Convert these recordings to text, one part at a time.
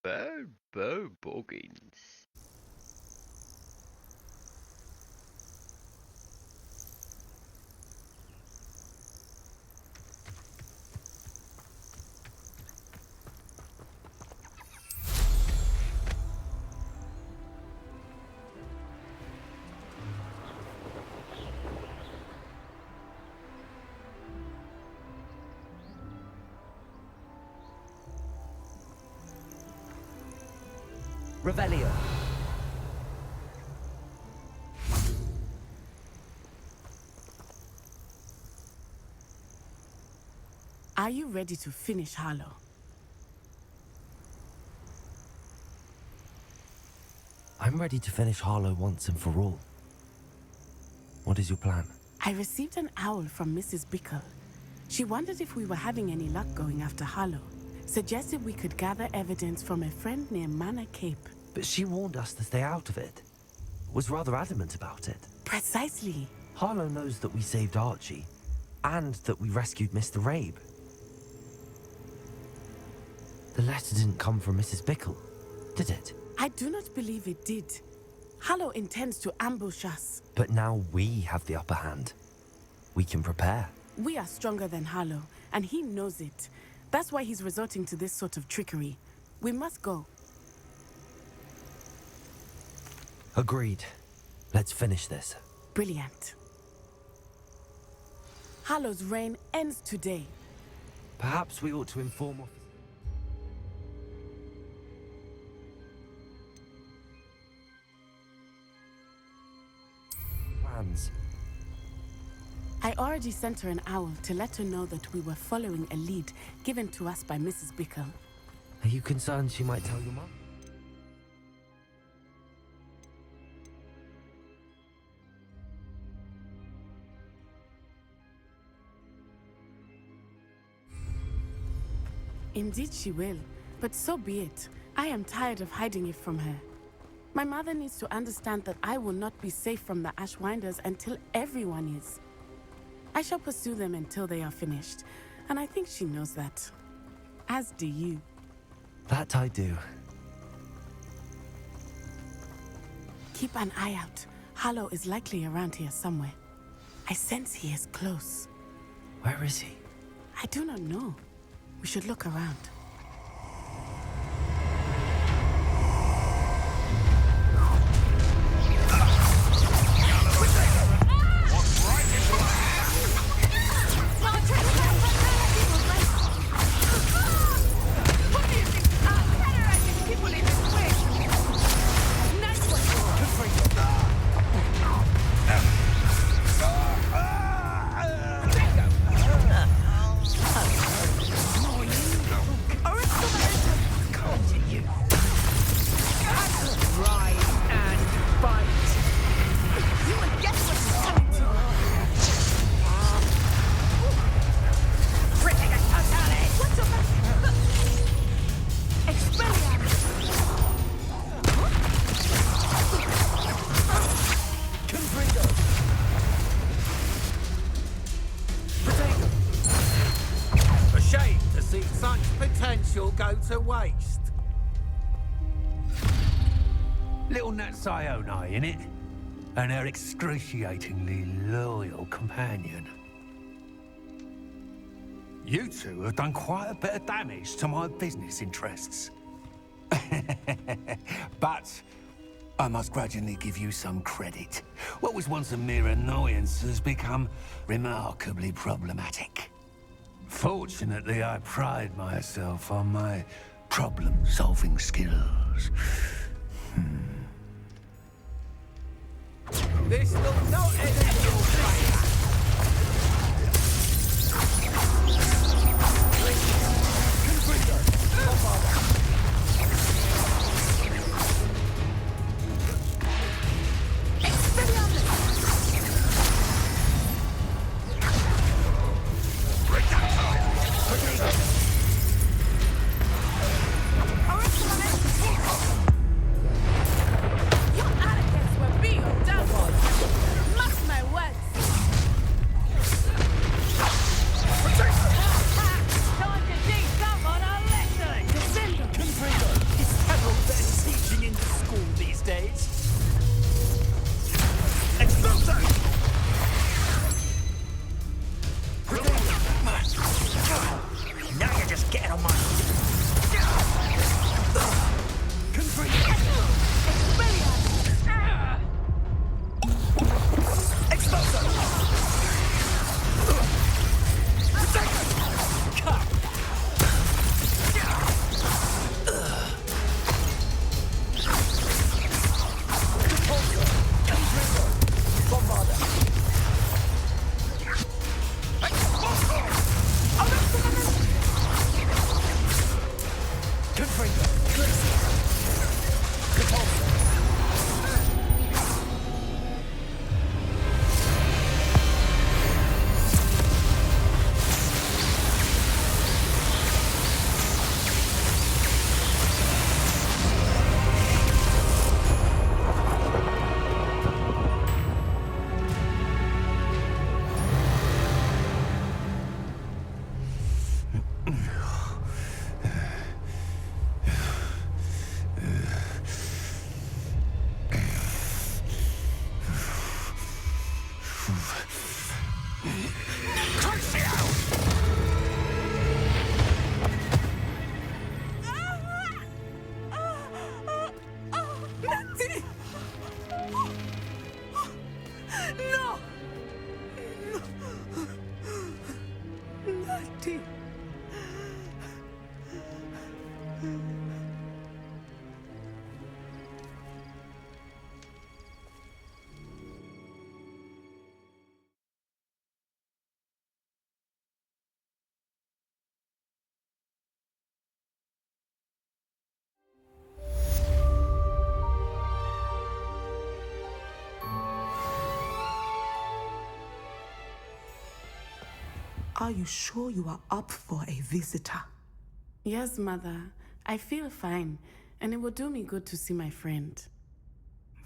Boggins. Revelio. Are you ready to finish Harlow? I'm ready to finish Harlow once and for all. What is your plan? I received an owl from Mrs. Bickle. She wondered if we were having any luck going after Harlow. Suggested we could gather evidence from a friend near Manor Cape. But she warned us to stay out of it. Was rather adamant about it. Precisely. Harlow knows that we saved Archie, and that we rescued Mr. Rabe. The letter didn't come from Mrs. Bickle, did it? I do not believe it did. Harlow intends to ambush us. But now we have the upper hand. We can prepare. We are stronger than Harlow, and he knows it. That's why he's resorting to this sort of trickery. We must go. Agreed. Let's finish this. Brilliant. Harlow's reign ends today. Perhaps we ought to inform officers. Plans. I already sent her an owl to let her know that we were following a lead given to us by Mrs. Bickle. Are you concerned she might tell your mum? Indeed she will, but so be it. I am tired of hiding it from her. My mother needs to understand that I will not be safe from the Ashwinders until everyone is. I shall pursue them until they are finished, and I think she knows that. As do you. That I do. Keep an eye out. Harlow is likely around here somewhere. I sense he is close. Where is he? I do not know. We should look around. Go to waste. Little Nat Sione, innit? And her excruciatingly loyal companion. You two have done quite a bit of damage to my business interests. But I must grudgingly give you some credit. What was once a mere annoyance has become remarkably problematic. Fortunately, I pride myself on my problem-solving skills. This looks not in your face. Your arrogance will be your downfall. Must Are you sure you are up for a visitor? Yes, Mother. I feel fine, and it will do me good to see my friend.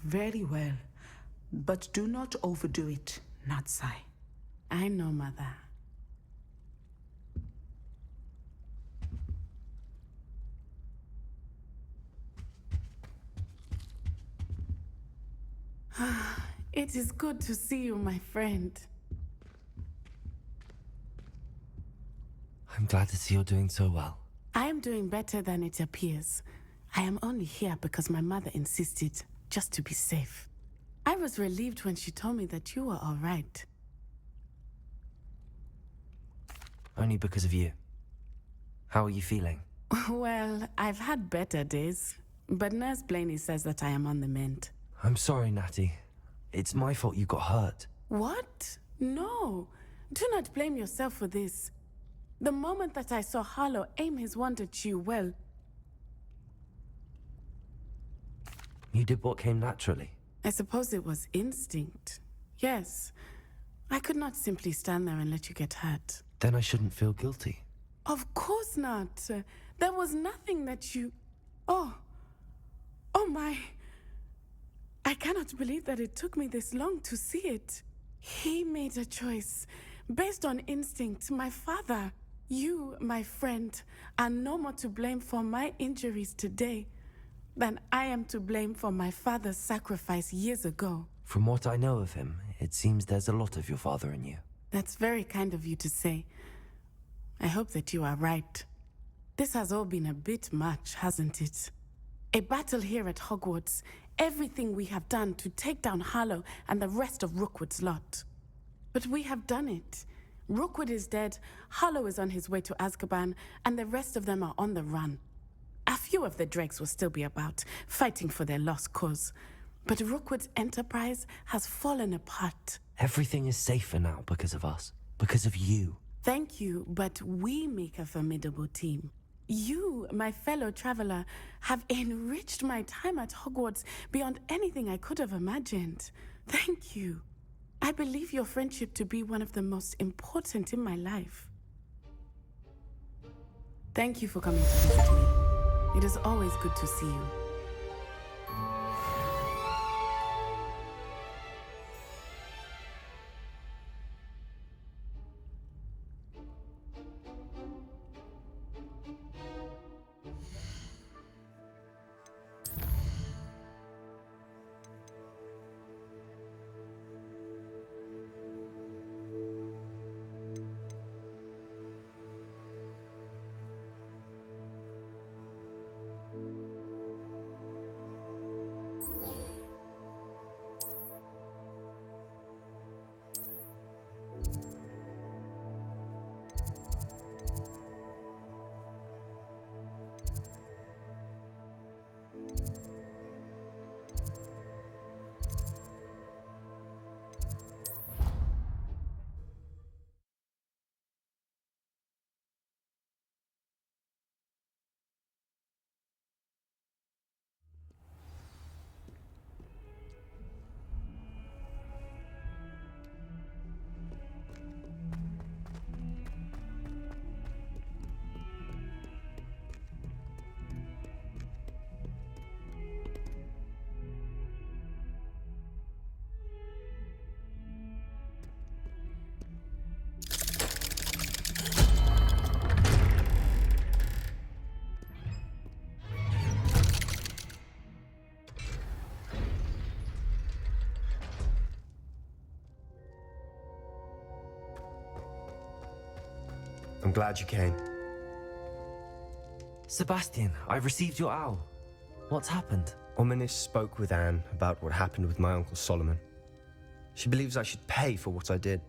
Very well. But do not overdo it, Natsai. I know, Mother. It is good to see you, my friend. I'm glad to see you're doing so well. I am doing better than it appears. I am only here because my mother insisted, just to be safe. I was relieved when she told me that you were all right. Only because of you. How are you feeling? Well, I've had better days, but Nurse Blaney says that I am on the mend. I'm sorry, Natty. It's my fault you got hurt. What? No. Do not blame yourself for this. The moment that I saw Harlow aim his wand at you, well... You did what came naturally. I suppose it was instinct. Yes. I could not simply stand there and let you get hurt. Then I shouldn't feel guilty. Of course not. There was nothing that you... Oh. Oh my. I cannot believe that it took me this long to see it. He made a choice. Based on instinct, my father, you, my friend, are no more to blame for my injuries today than I am to blame for my father's sacrifice years ago. From what I know of him, it seems there's a lot of your father in you. That's very kind of you to say. I hope that you are right. This has all been a bit much, hasn't it? A battle here at Hogwarts, everything we have done to take down Harlow and the rest of Rookwood's lot. But we have done it. Rookwood is dead, Harlow is on his way to Azkaban, and the rest of them are on the run. A few of the dregs will still be about, fighting for their lost cause. But Rookwood's enterprise has fallen apart. Everything is safer now because of us. Because of you. Thank you, but we make a formidable team. You, my fellow traveler, have enriched my time at Hogwarts beyond anything I could have imagined. Thank you. I believe your friendship to be one of the most important in my life. Thank you for coming to visit me. It is always good to see you. I'm glad you came. Sebastian, I've received your owl. What's happened? Ominis spoke with Anne about what happened with my Uncle Solomon. She believes I should pay for what I did,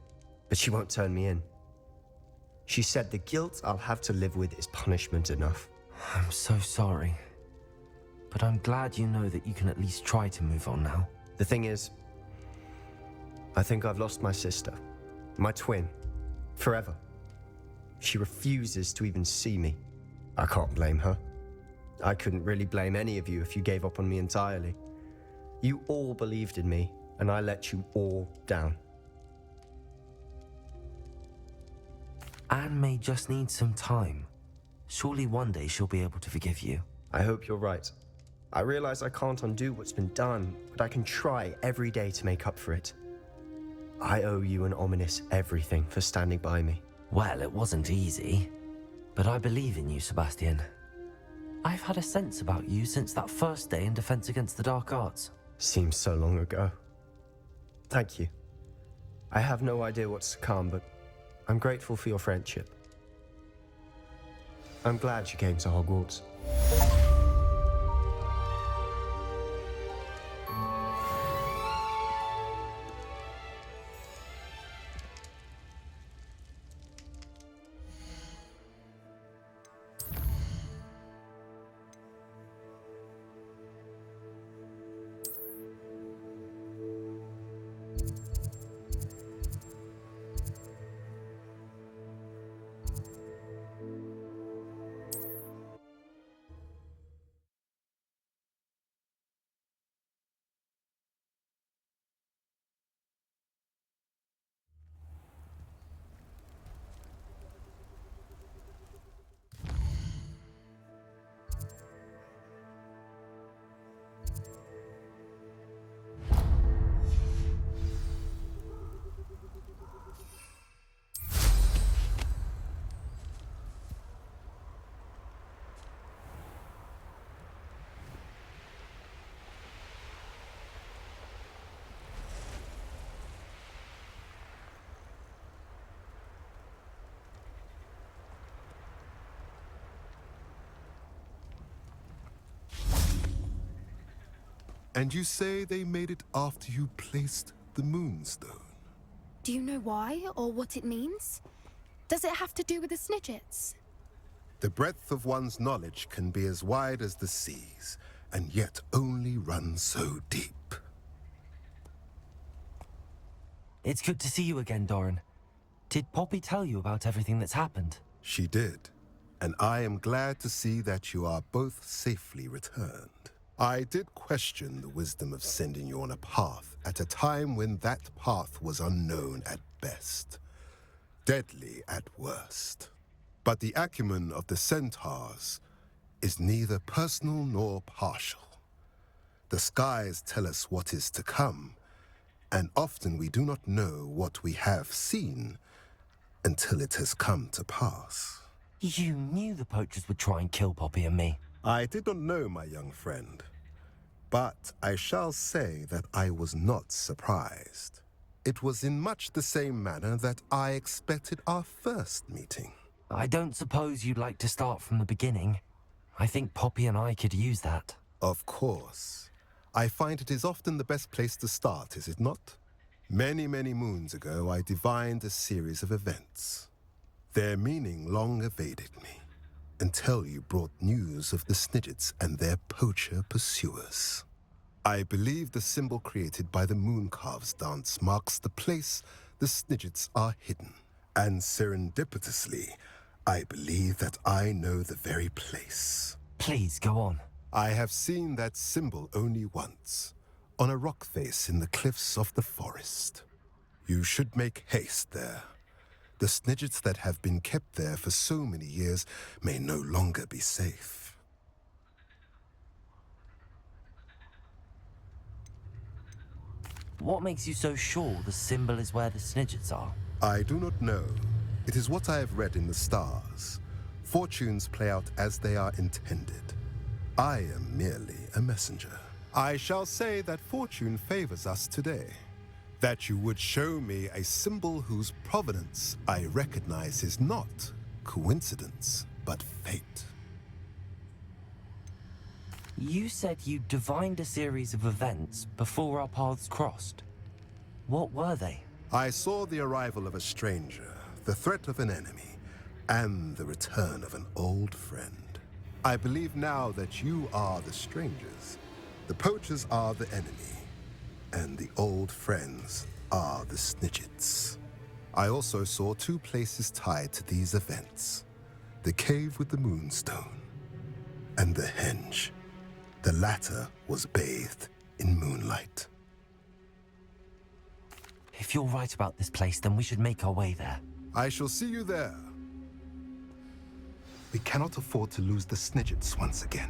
but she won't turn me in. She said the guilt I'll have to live with is punishment enough. I'm so sorry. But I'm glad you know that you can at least try to move on now. The thing is, I think I've lost my sister, my twin, forever. She refuses to even see me. I can't blame her. I couldn't really blame any of you if you gave up on me entirely. You all believed in me, and I let you all down. Anne may just need some time. Surely one day she'll be able to forgive you. I hope you're right. I realize I can't undo what's been done, but I can try every day to make up for it. I owe you and Ominous everything for standing by me. Well, it wasn't easy, but I believe in you, Sebastian. I've had a sense about you since that first day in Defense Against the Dark Arts. Seems so long ago. Thank you. I have no idea what's to come, but I'm grateful for your friendship. I'm glad you came to Hogwarts. And you say they made it after you placed the Moonstone? Do you know why or what it means? Does it have to do with the Snidgets? The breadth of one's knowledge can be as wide as the seas, and yet only run so deep. It's good to see you again, Doran. Did Poppy tell you about everything that's happened? She did, and I am glad to see that you are both safely returned. I did question the wisdom of sending you on a path at a time when that path was unknown at best, deadly at worst. But the acumen of the centaurs is neither personal nor partial. The skies tell us what is to come, and often we do not know what we have seen until it has come to pass. You knew the poachers would try and kill Poppy and me. I did not know, my young friend, but I shall say that I was not surprised. It was in much the same manner that I expected our first meeting. I don't suppose you'd like to start from the beginning. I think Poppy and I could use that. Of course. I find it is often the best place to start, is it not? Many, many moons ago, I divined a series of events. Their meaning long evaded me, until you brought news of the Snidgets and their poacher pursuers. I believe the symbol created by the Mooncalves dance marks the place the Snidgets are hidden. And serendipitously, I believe that I know the very place. Please, go on. I have seen that symbol only once, on a rock face in the cliffs of the forest. You should make haste there. The Snidgets that have been kept there for so many years may no longer be safe. What makes you so sure the symbol is where the Snidgets are? I do not know. It is what I have read in the stars. Fortunes play out as they are intended. I am merely a messenger. I shall say that fortune favors us today. That you would show me a symbol whose provenance I recognize is not coincidence, but fate. You said you divined a series of events before our paths crossed. What were they? I saw the arrival of a stranger, the threat of an enemy, and the return of an old friend. I believe now that you are the strangers, the poachers are the enemy, and the old friends are the Snidgets. I also saw two places tied to these events: the cave with the Moonstone and the henge. The latter was bathed in moonlight. If you're right about this place, then we should make our way there. I shall see you there. We cannot afford to lose the Snidgets once again.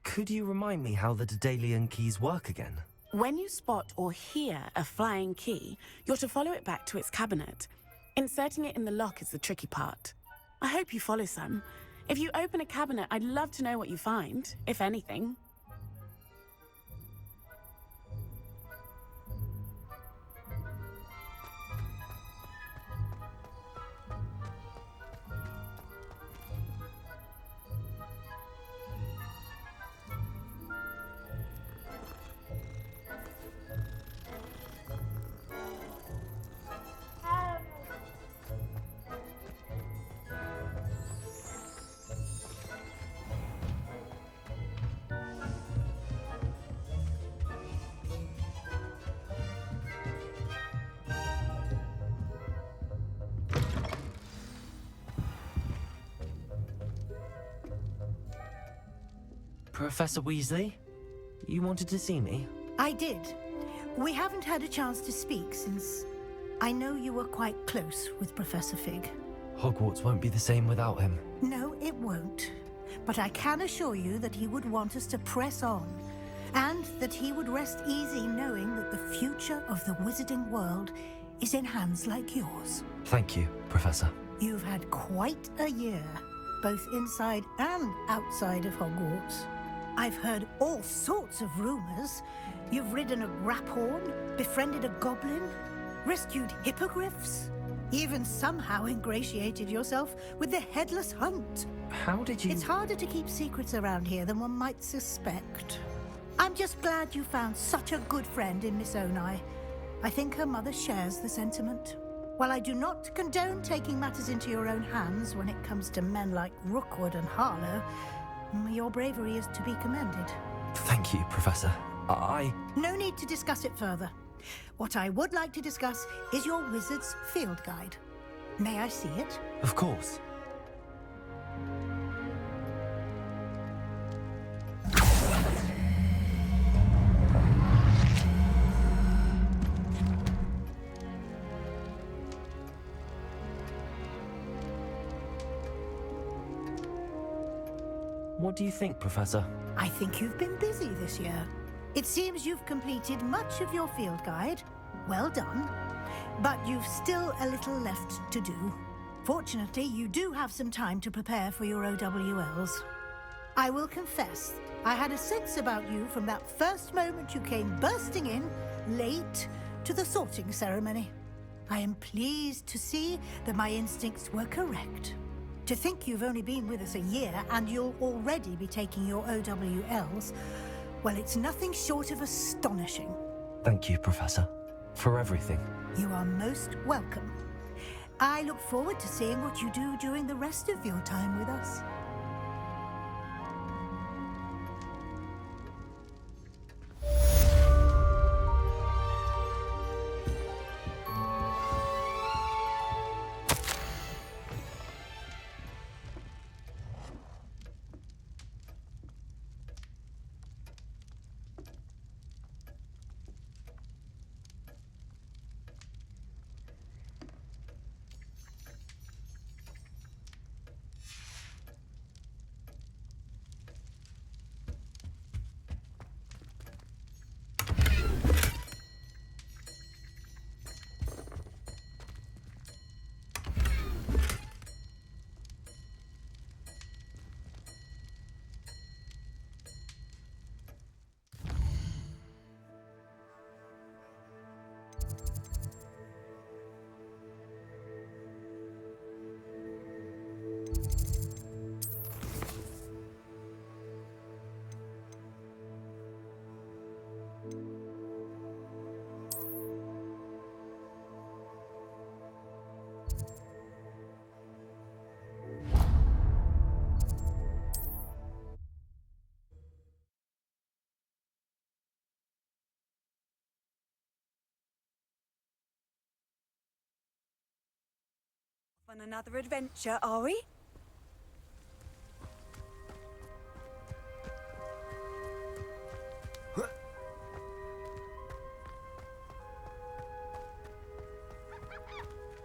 Could you remind me how the Daedalian keys work again? When you spot or hear a flying key, you're to follow it back to its cabinet. Inserting it in the lock is the tricky part. I hope you follow some. If you open a cabinet, I'd love to know what you find, if anything. Professor Weasley? You wanted to see me? I did. We haven't had a chance to speak since I know you were quite close with Professor Fig. Hogwarts won't be the same without him. No, it won't. But I can assure you that he would want us to press on, and that he would rest easy knowing that the future of the wizarding world is in hands like yours. Thank you, Professor. You've had quite a year, both inside and outside of Hogwarts. I've heard all sorts of rumors. You've ridden a graphorn, befriended a goblin, rescued hippogriffs, even somehow ingratiated yourself with the Headless Hunt. How did you... It's harder to keep secrets around here than one might suspect. I'm just glad you found such a good friend in Miss Onai. I think her mother shares the sentiment. While I do not condone taking matters into your own hands when it comes to men like Rookwood and Harlow, your bravery is to be commended. Thank you, Professor. No need to discuss it further. What I would like to discuss is your wizard's field guide. May I see it? Of course. What do you think, Professor? I think you've been busy this year. It seems you've completed much of your field guide. Well done. But you've still a little left to do. Fortunately, you do have some time to prepare for your OWLs. I will confess, I had a sense about you from that first moment you came bursting in, late, to the sorting ceremony. I am pleased to see that my instincts were correct. To think you've only been with us a year and you'll already be taking your OWLs, well, it's nothing short of astonishing. Thank you, Professor, for everything. You are most welcome. I look forward to seeing what you do during the rest of your time with us. On another adventure, are we?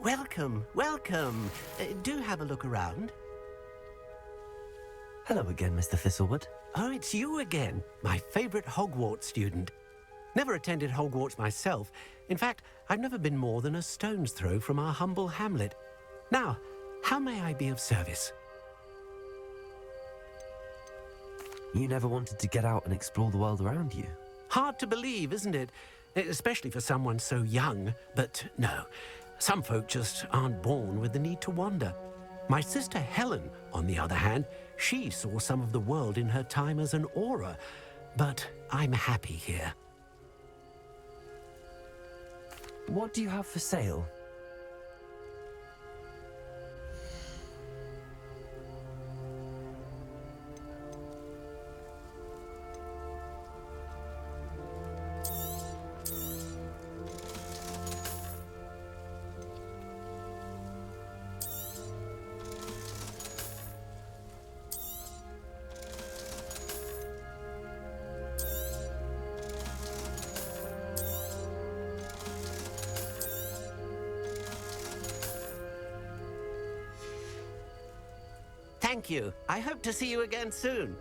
Welcome, welcome. Do have a look around. Hello again, Mr. Thistlewood. Oh, it's you again, my favorite Hogwarts student. Never attended Hogwarts myself. In fact, I've never been more than a stone's throw from our humble hamlet. Now, how may I be of service? You never wanted to get out and explore the world around you. Hard to believe, isn't it? Especially for someone so young. But no, some folk just aren't born with the need to wander. My sister Helen, on the other hand, she saw some of the world in her time as an aura. But I'm happy here. What do you have for sale? Thank you. I hope to see you again soon.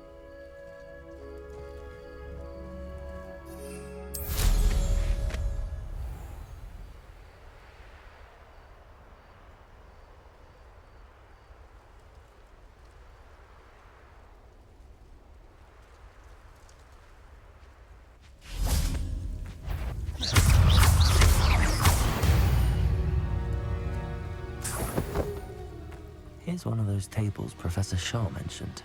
Here's one of those tables Professor Shaw mentioned.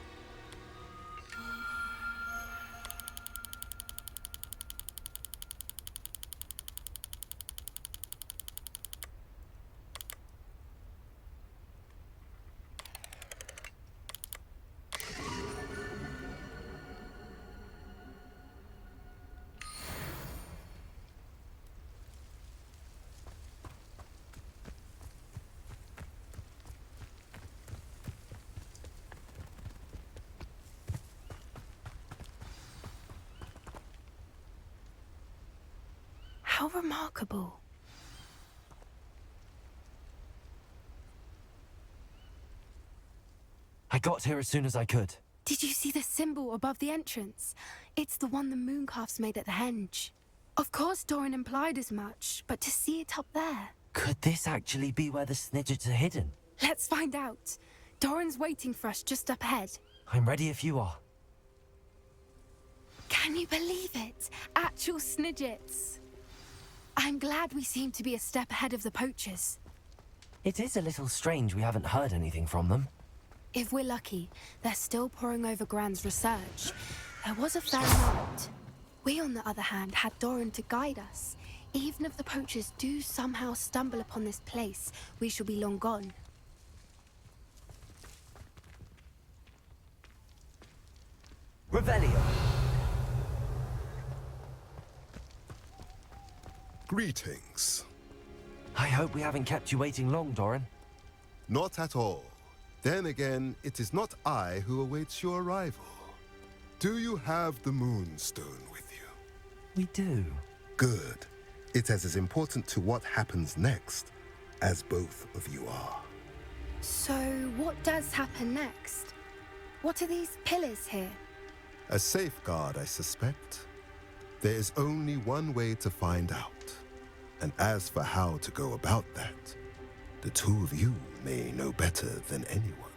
How remarkable. I got here as soon as I could. Did you see the symbol above the entrance? It's the one the mooncalfs made at the henge. Of course Doran implied as much, but to see it up there... Could this actually be where the Snidgets are hidden? Let's find out. Doran's waiting for us just up ahead. I'm ready if you are. Can you believe it? Actual Snidgets. I'm glad we seem to be a step ahead of the poachers. It is a little strange we haven't heard anything from them. If we're lucky, they're still poring over Gran's research. There was a fair amount. We, on the other hand, had Doran to guide us. Even if the poachers do somehow stumble upon this place, we shall be long gone. Revelio. Greetings. I hope we haven't kept you waiting long, Doran. Not at all. Then again, it is not I who awaits your arrival. Do you have the Moonstone with you? We do. Good. It is as important to what happens next as both of you are. So, what does happen next? What are these pillars here? A safeguard, I suspect. There is only one way to find out. And as for how to go about that, the two of you may know better than anyone.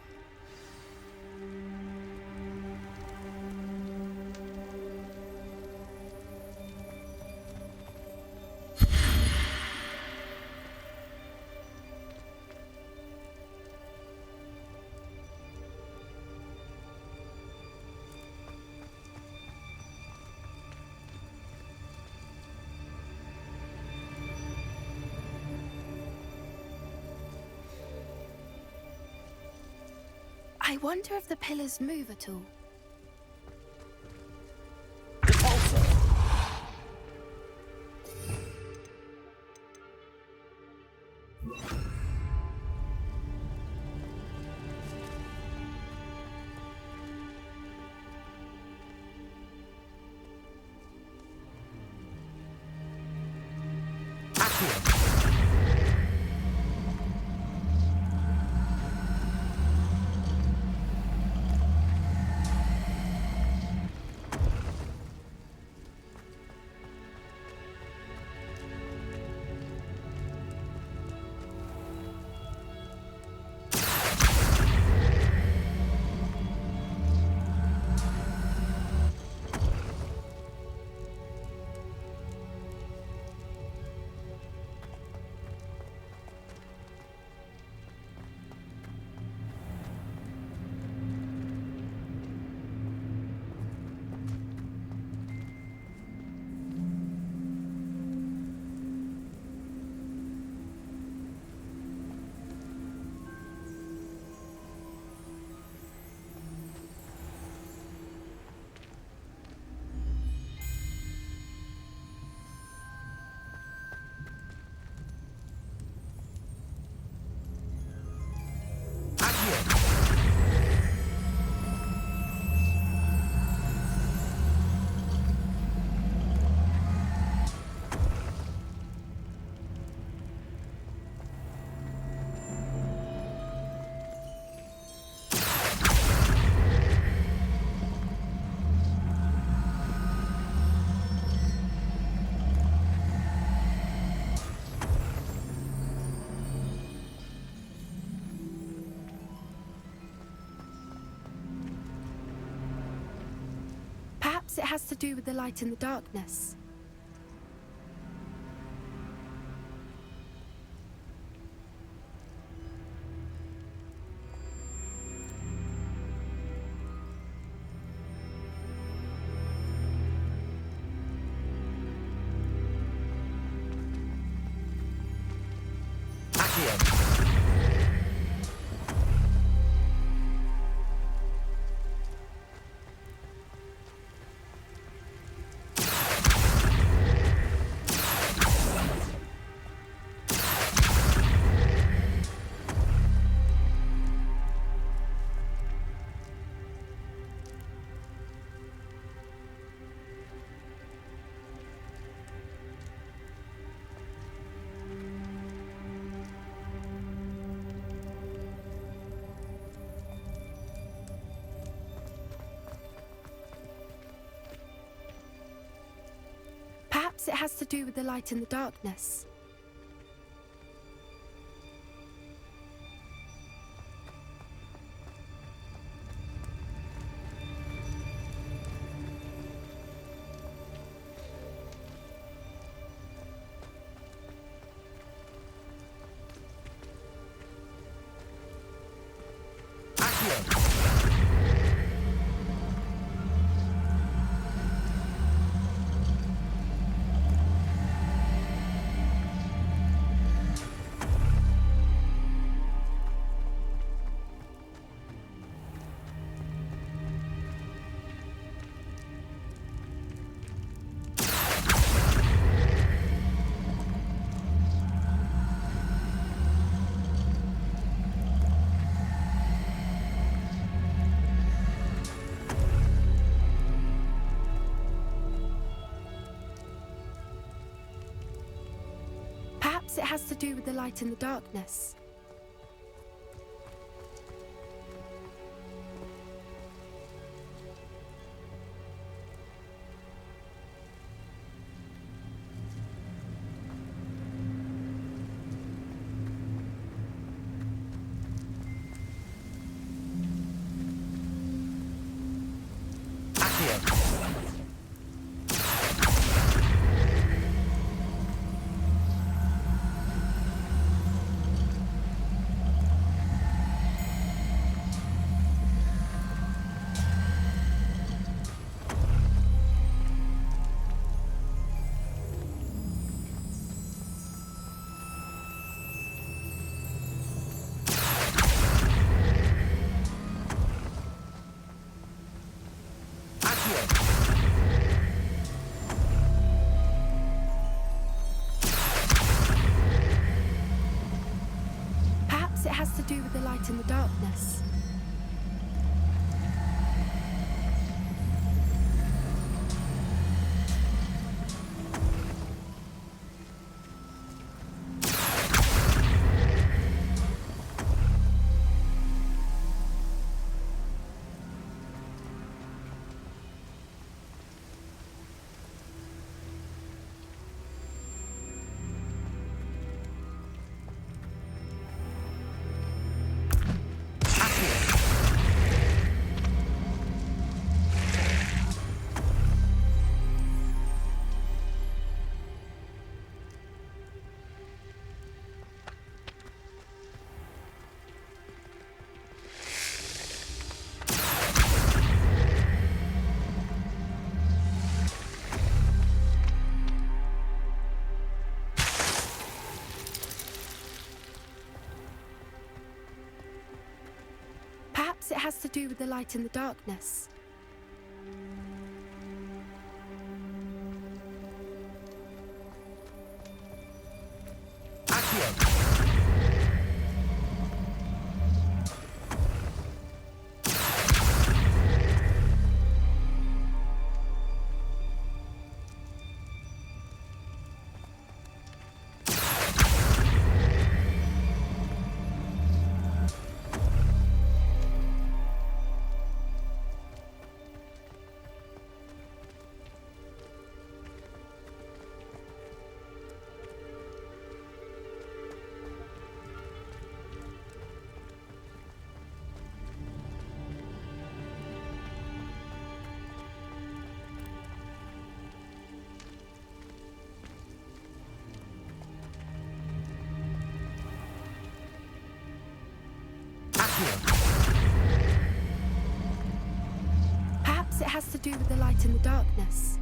I wonder if the pillars move at all. Perhaps it has to do with the light in the darkness. Perhaps it has to do with the light in the darkness. Perhaps it has to do with the light in the darkness. Perhaps it has to do with the light in the darkness. Perhaps it has to do with the light in the darkness. Perhaps it has to do with the light in the darkness.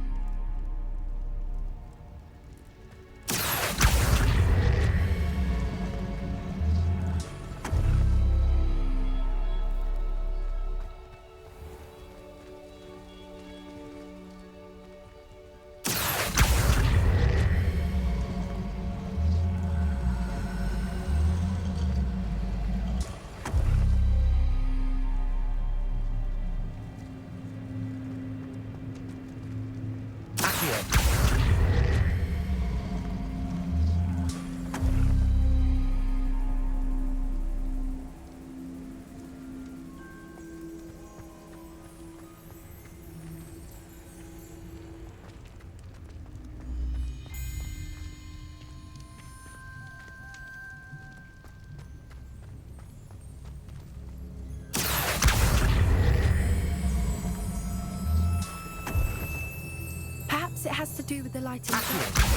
Perhaps it has to do with the light in the darkness.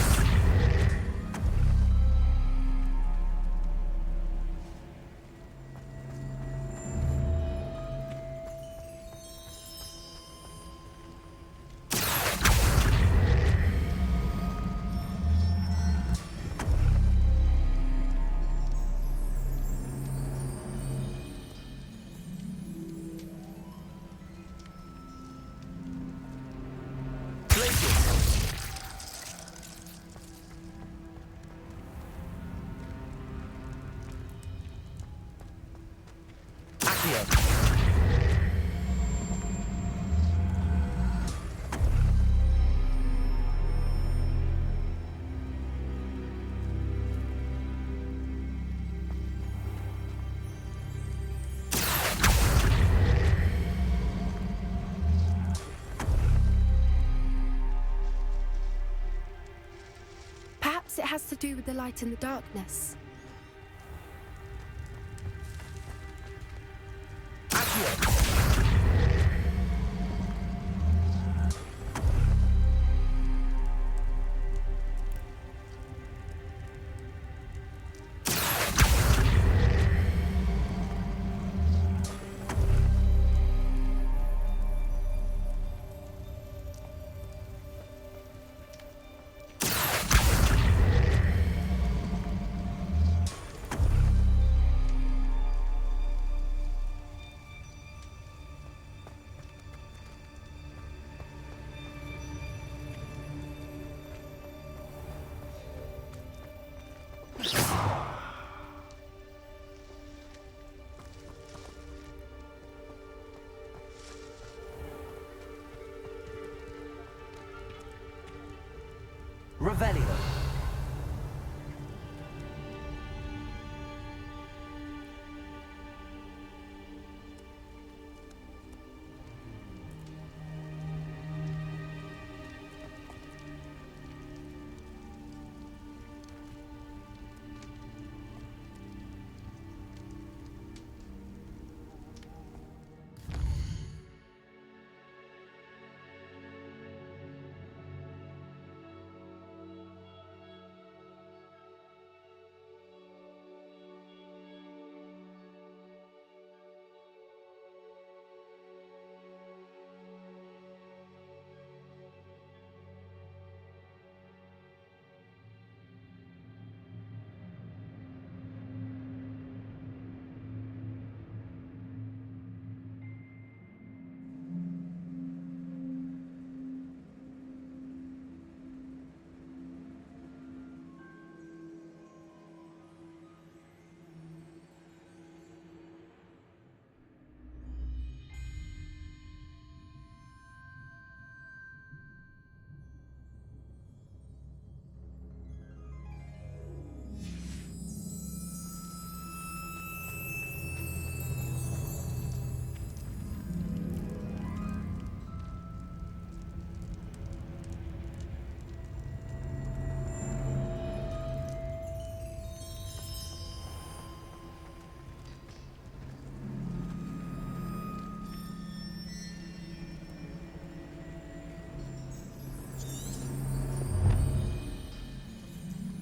Perhaps it has to do with the light and the darkness. Revelio.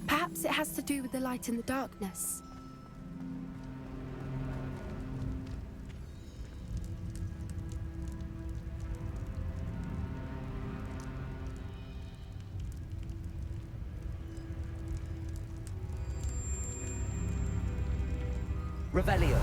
Perhaps it has to do with the light and the darkness. Revelio.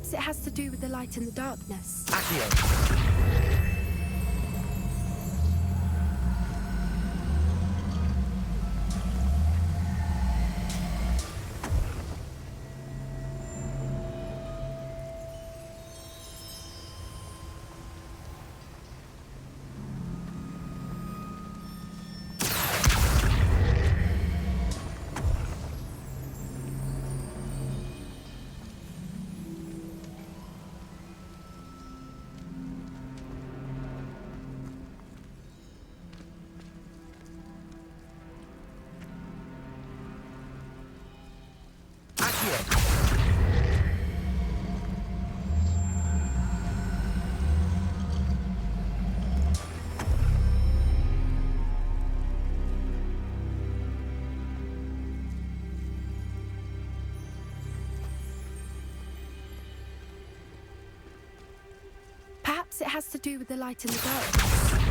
Perhaps it has to do with the light in the darkness. Accio! Perhaps it has to do with the light in the darkness.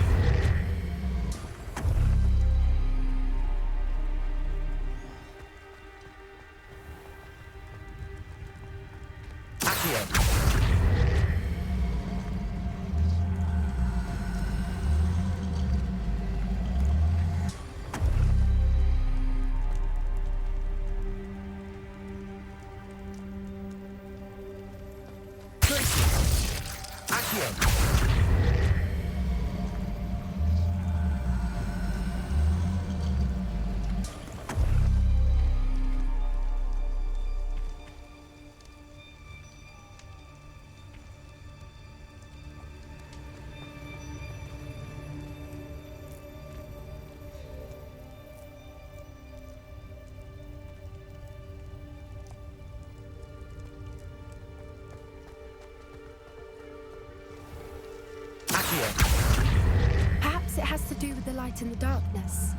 Perhaps it has to do with the light in the darkness.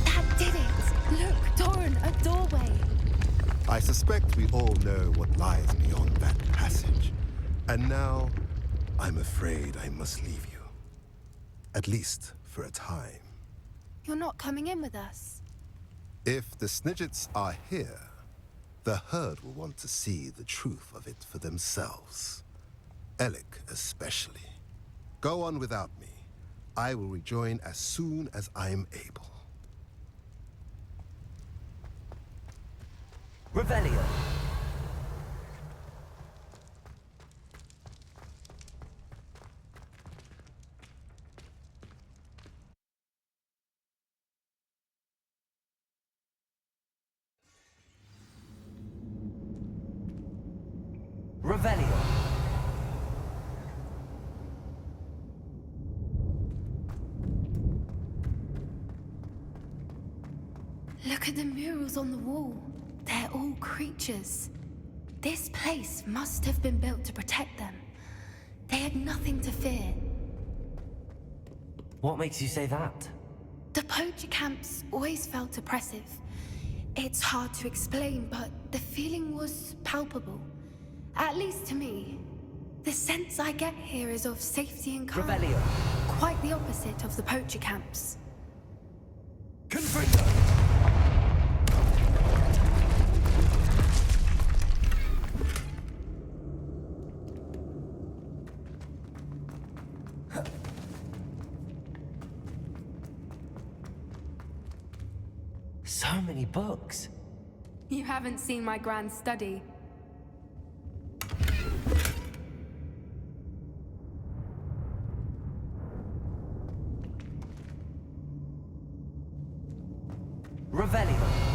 That did it! Look, Doran, a doorway! I suspect we all know what lies beyond that passage. And now, I'm afraid I must leave you. At least for a time. You're not coming in with us. If the Snidgets are here, the herd will want to see the truth of it for themselves. Alec especially. Go on without me. I will rejoin as soon as I'm able. Revelio. Revelio. Look at the murals on the wall. They're all creatures. This place must have been built to protect them. They had nothing to fear. What makes you say that? The poacher camps always felt oppressive. It's hard to explain, but the feeling was palpable. At least to me. The sense I get here is of safety and calm. Revelio. Quite the opposite of the poacher camps. Confringo! So many books. You haven't seen my grand study. Revelio.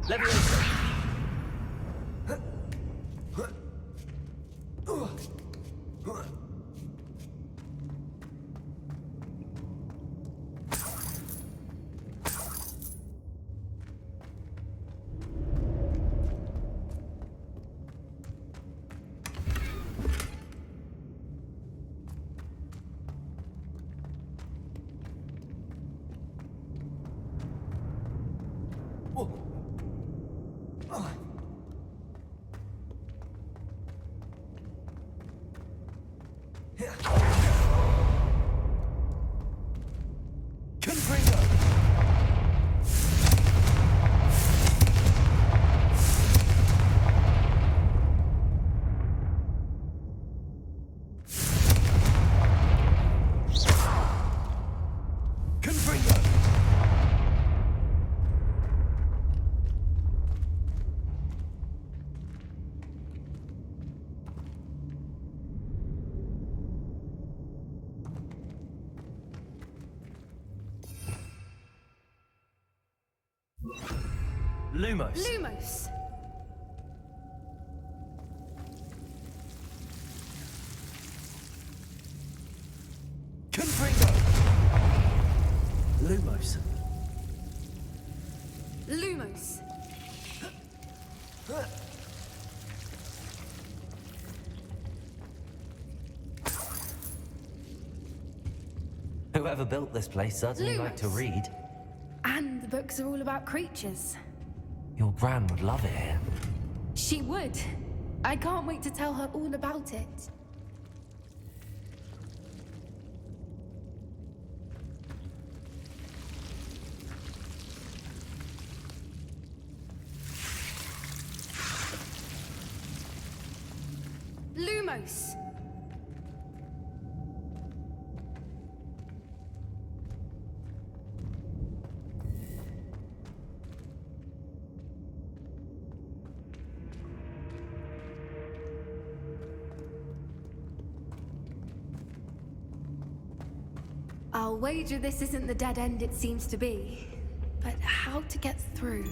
Leviosa! Lumos. Lumos! Confringo! Lumos. Lumos! Whoever built this place certainly liked to Lumos. read. And the books are all about creatures. Your gran would love it here. She would. I can't wait to tell her all about it. Lumos! I'll wager this isn't the dead end it seems to be. But how to get through?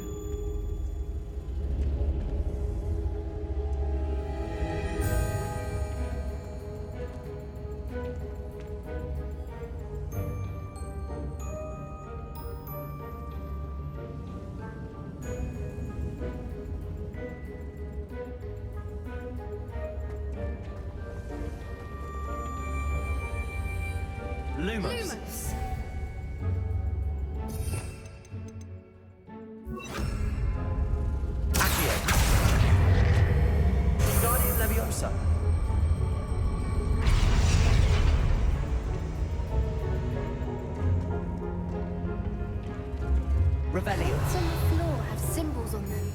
Lumos. Lumos! Accio. Guardian Leviosa. Revelio. What's on the floor have symbols on them.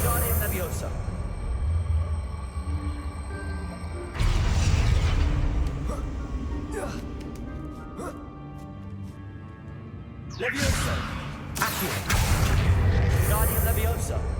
Guardian Leviosa. Leviosa. Accio. Guardian Leviosa.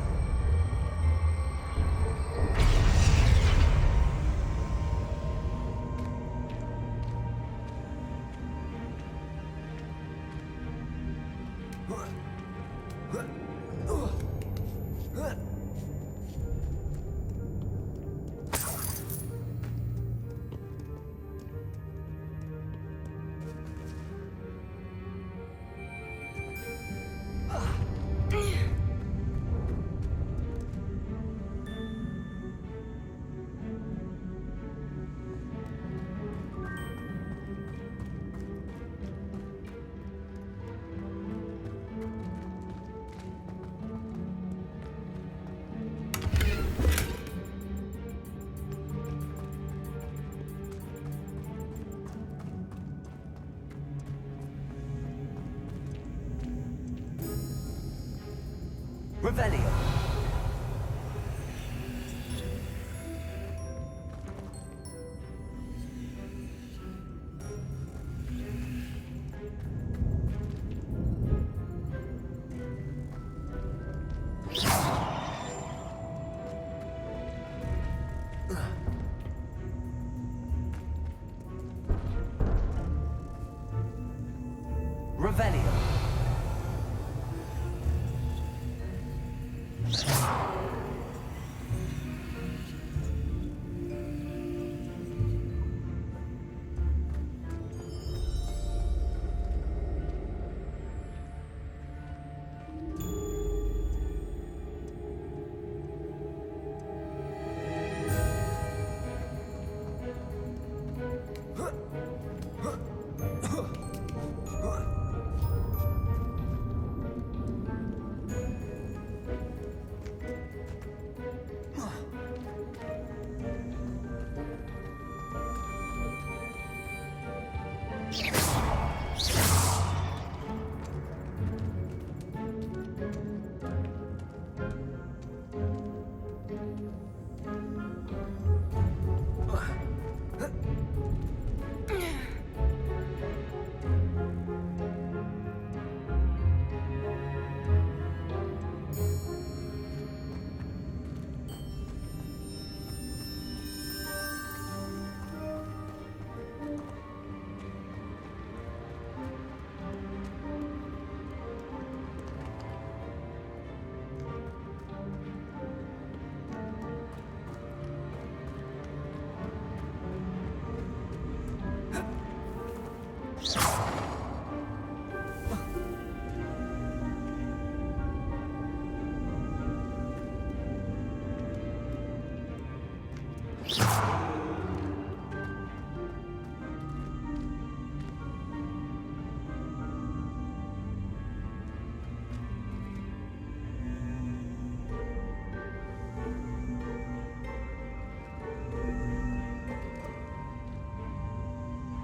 Revelio. Revelio.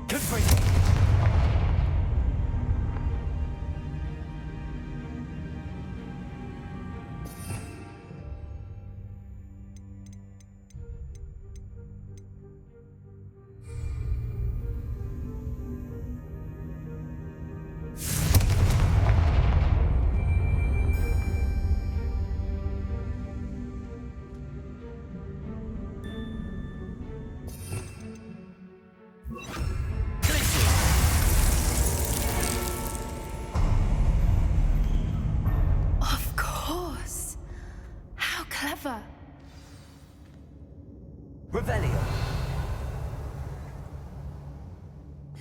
Good for you. Clever. Revelio.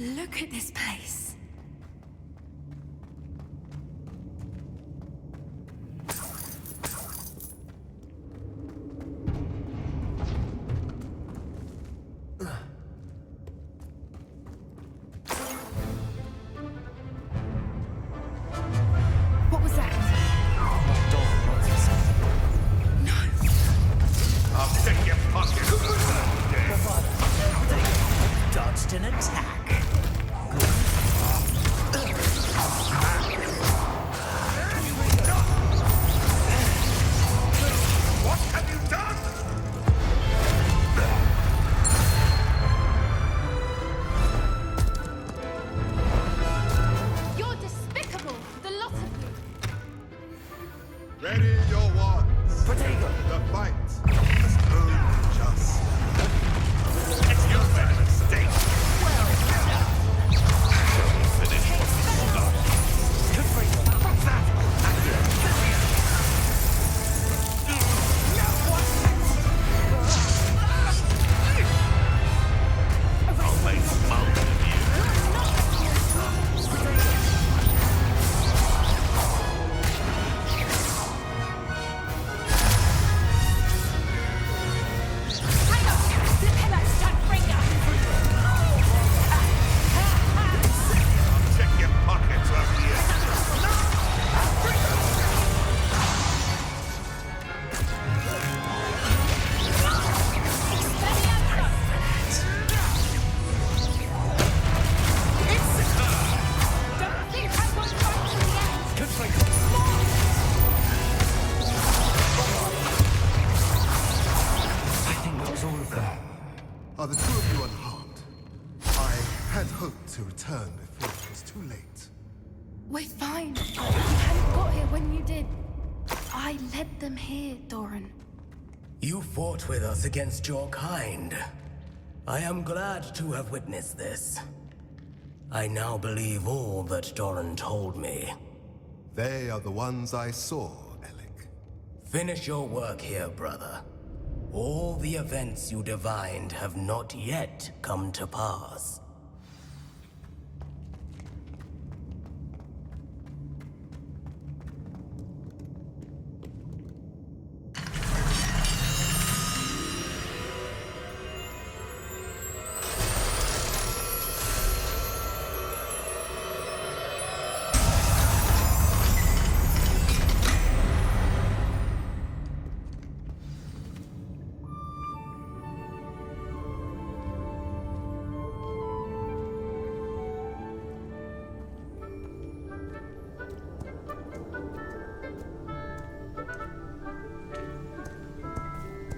Look at this place. What was that? I'll take your pocket for the Dodged an attack. What have you done? You're despicable, the lot of you. Ready your wands. Protego. The fight is only just. You made a mistake. Well Are the two of you unharmed? I had hoped to return before it was too late. We're fine. You hadn't got here when you did. I led them here, Doran. You fought with us against your kind. I am glad to have witnessed this. I now believe all that Doran told me. They are the ones I saw, Alec. Finish your work here, brother. All the events you divined have not yet come to pass.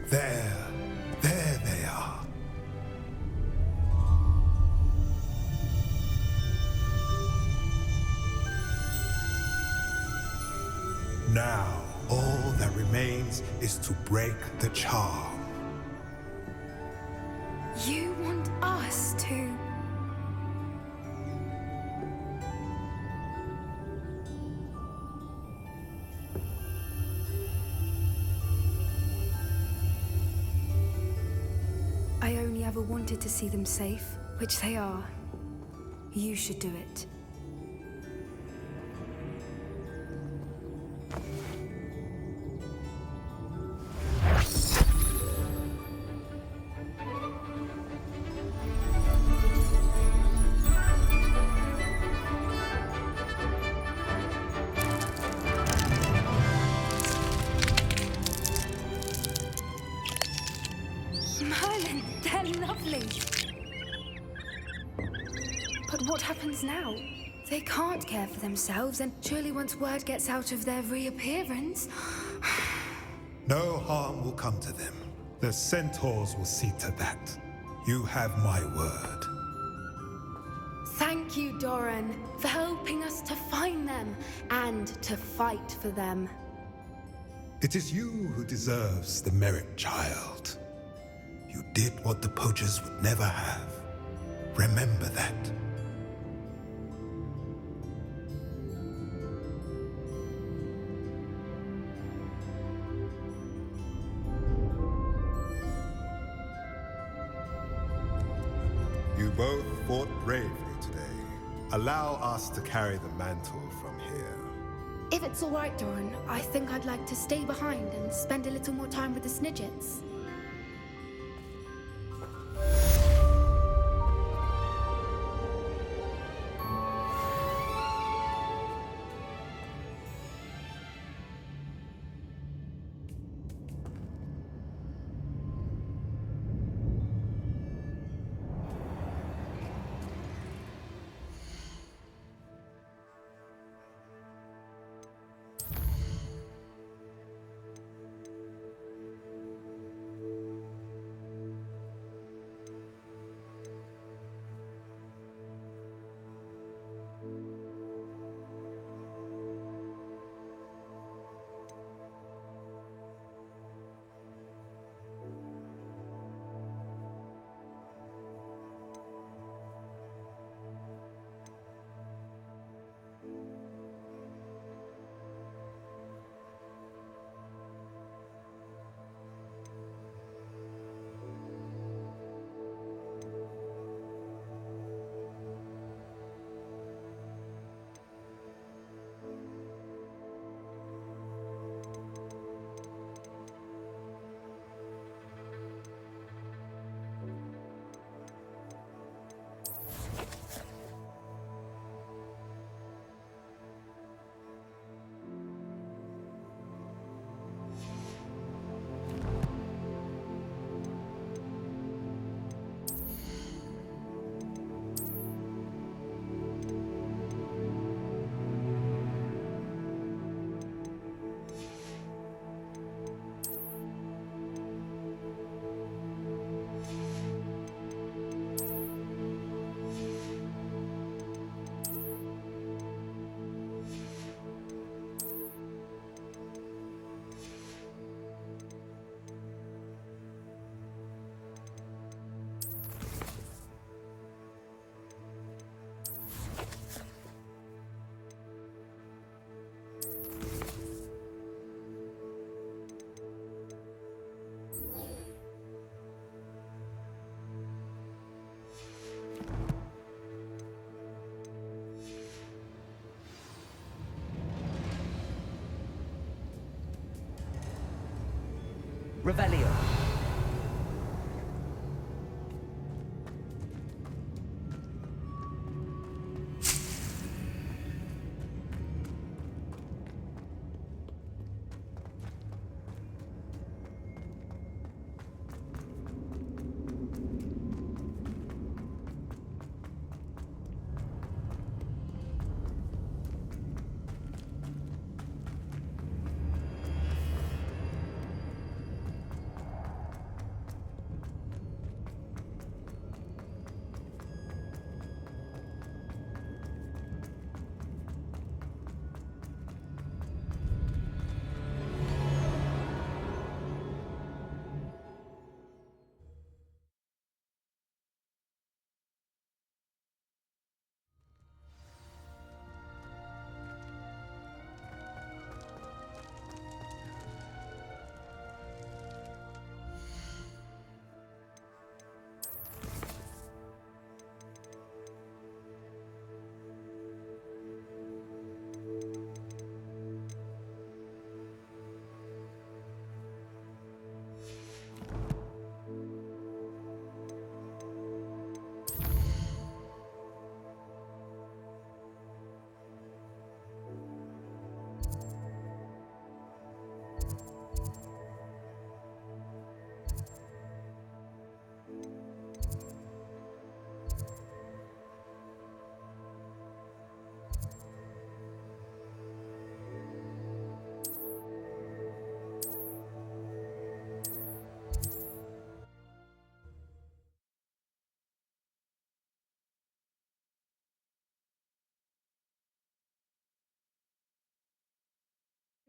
There they are. Now, all that remains is to break the charm. You want us to... I only ever wanted to see them safe, which they are. You should do it. Merlin, they're lovely. But what happens now? They can't care for themselves, and surely once word gets out of their reappearance... No harm will come to them. The centaurs will see to that. You have my word. Thank you, Doran, for helping us to find them and to fight for them. It is you who deserves the merit, child. You did what the poachers would never have. Remember that. You both fought bravely today. Allow us to carry the mantle from here. If it's all right, Doran, I think I'd like to stay behind and spend a little more time with the Snidgets. Revelio.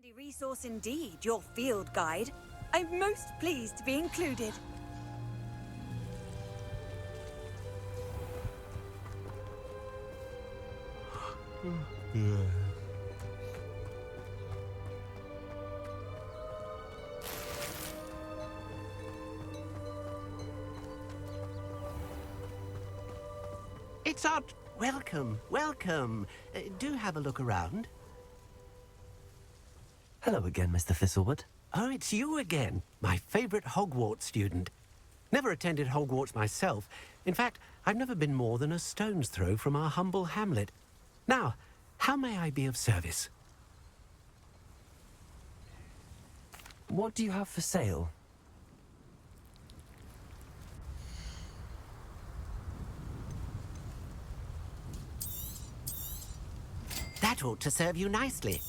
Handy resource indeed, your field guide. I'm most pleased to be included. It's odd. Welcome, welcome. Do have a look around. Hello again, Mr. Thistlewood. Oh, it's you again, my favorite Hogwarts student. Never attended Hogwarts myself. In fact, I've never been more than a stone's throw from our humble hamlet. Now, how may I be of service? What do you have for sale? That ought to serve you nicely.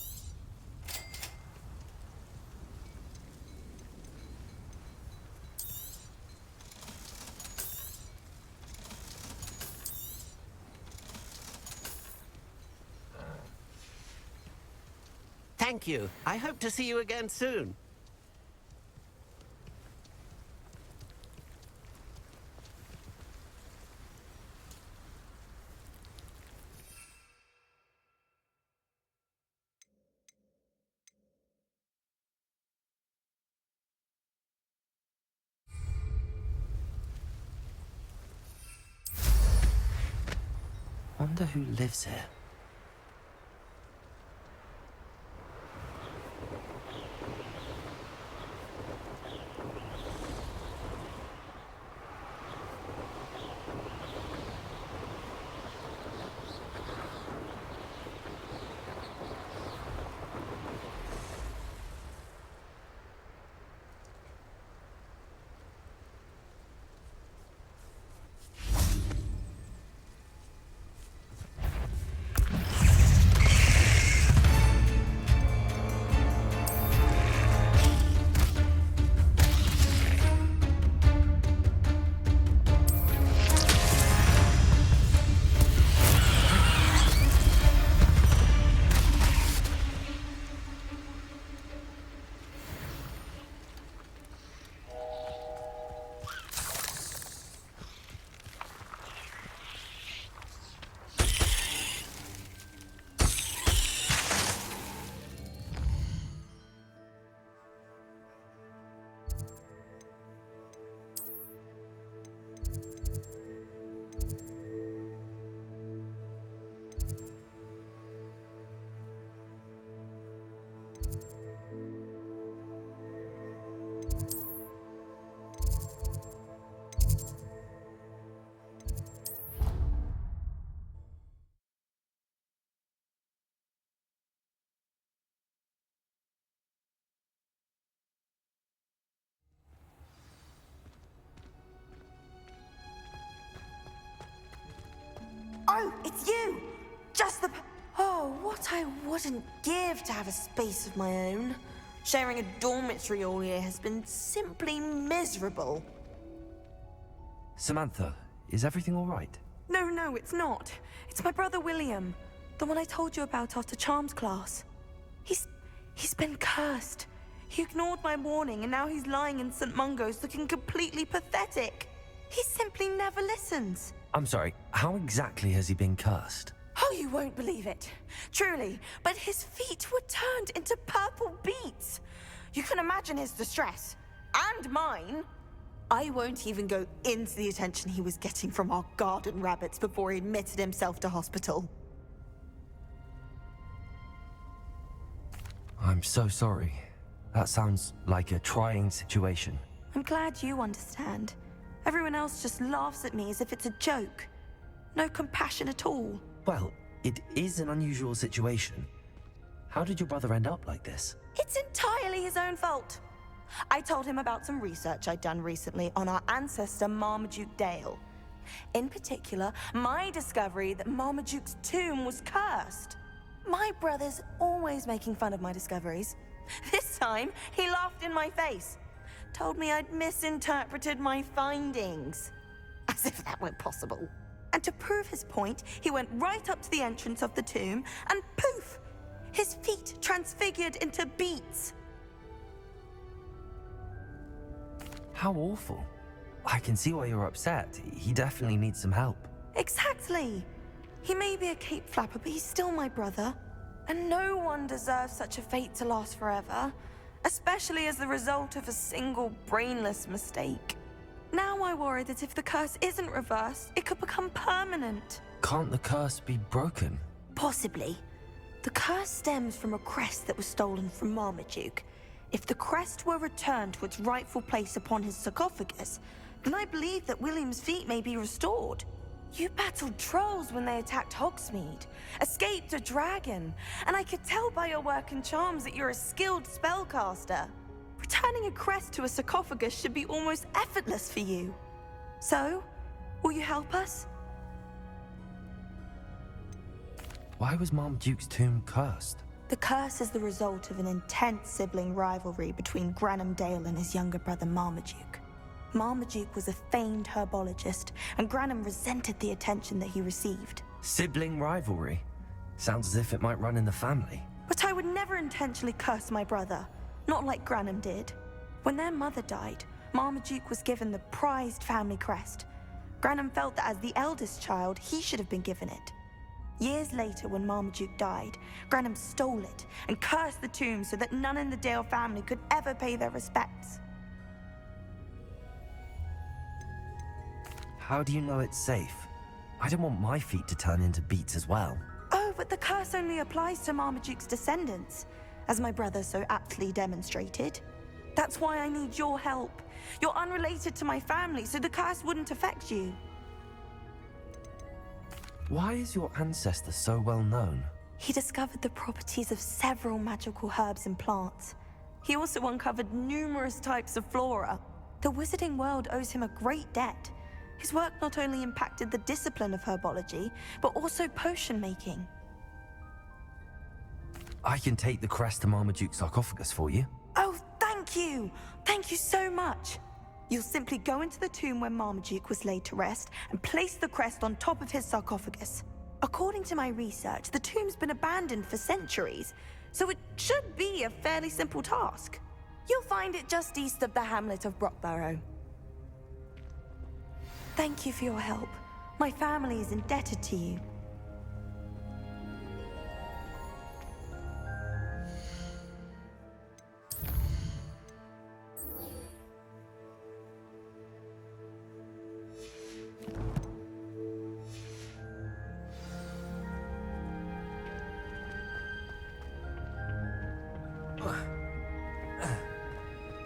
Thank you. I hope to see you again soon. Wonder who lives here. Oh, it's you! Just the... Oh, what I wouldn't give to have a space of my own. Sharing a dormitory all year has been simply miserable. Samantha, is everything all right? No, it's not. It's my brother William. The one I told you about after Charms class. He's been cursed. He ignored my warning and now he's lying in St. Mungo's looking completely pathetic. He simply never listens. I'm sorry, how exactly has he been cursed? Oh, you won't believe it. Truly, but his feet were turned into purple beets. You can imagine his distress. And mine. I won't even go into the attention he was getting from our garden rabbits before he admitted himself to hospital. I'm so sorry. That sounds like a trying situation. I'm glad you understand. Everyone else just laughs at me as if it's a joke. No compassion at all. Well, it is an unusual situation. How did your brother end up like this? It's entirely his own fault. I told him about some research I'd done recently on our ancestor Marmaduke Dale. In particular, my discovery that Marmaduke's tomb was cursed. My brother's always making fun of my discoveries. This time, he laughed in my face. Told me I'd misinterpreted my findings. As if that weren't possible. And to prove his point, he went right up to the entrance of the tomb and poof! His feet transfigured into beets. How awful. I can see why you're upset. He definitely needs some help. Exactly. He may be a cape flapper, but he's still my brother. And no one deserves such a fate to last forever, especially as the result of a single brainless mistake. Now I worry that if the curse isn't reversed, it could become permanent. Can't the curse be broken? Possibly. The curse stems from a crest that was stolen from Marmaduke. If the crest were returned to its rightful place upon his sarcophagus, then I believe that William's feet may be restored. You battled trolls when they attacked Hogsmeade, escaped a dragon, and I could tell by your work and charms that you're a skilled spellcaster. Returning a crest to a sarcophagus should be almost effortless for you. So, will you help us? Why was Marmaduke's tomb cursed? The curse is the result of an intense sibling rivalry between Granham Dale and his younger brother Marmaduke. Marmaduke was a famed herbologist, and Granham resented the attention that he received. Sibling rivalry? Sounds as if it might run in the family. But I would never intentionally curse my brother, not like Granham did. When their mother died, Marmaduke was given the prized family crest. Granham felt that as the eldest child, he should have been given it. Years later, when Marmaduke died, Granham stole it and cursed the tomb so that none in the Dale family could ever pay their respects. How do you know it's safe? I don't want my feet to turn into beets as well. Oh, but the curse only applies to Marmaduke's descendants, as my brother so aptly demonstrated. That's why I need your help. You're unrelated to my family, so the curse wouldn't affect you. Why is your ancestor so well known? He discovered the properties of several magical herbs and plants. He also uncovered numerous types of flora. The wizarding world owes him a great debt. His work not only impacted the discipline of herbology, but also potion making. I can take the crest to Marmaduke's sarcophagus for you. Oh, thank you! Thank you so much! You'll simply go into the tomb where Marmaduke was laid to rest and place the crest on top of his sarcophagus. According to my research, the tomb's been abandoned for centuries, so it should be a fairly simple task. You'll find it just east of the hamlet of Brockborough. Thank you for your help. My family is indebted to you.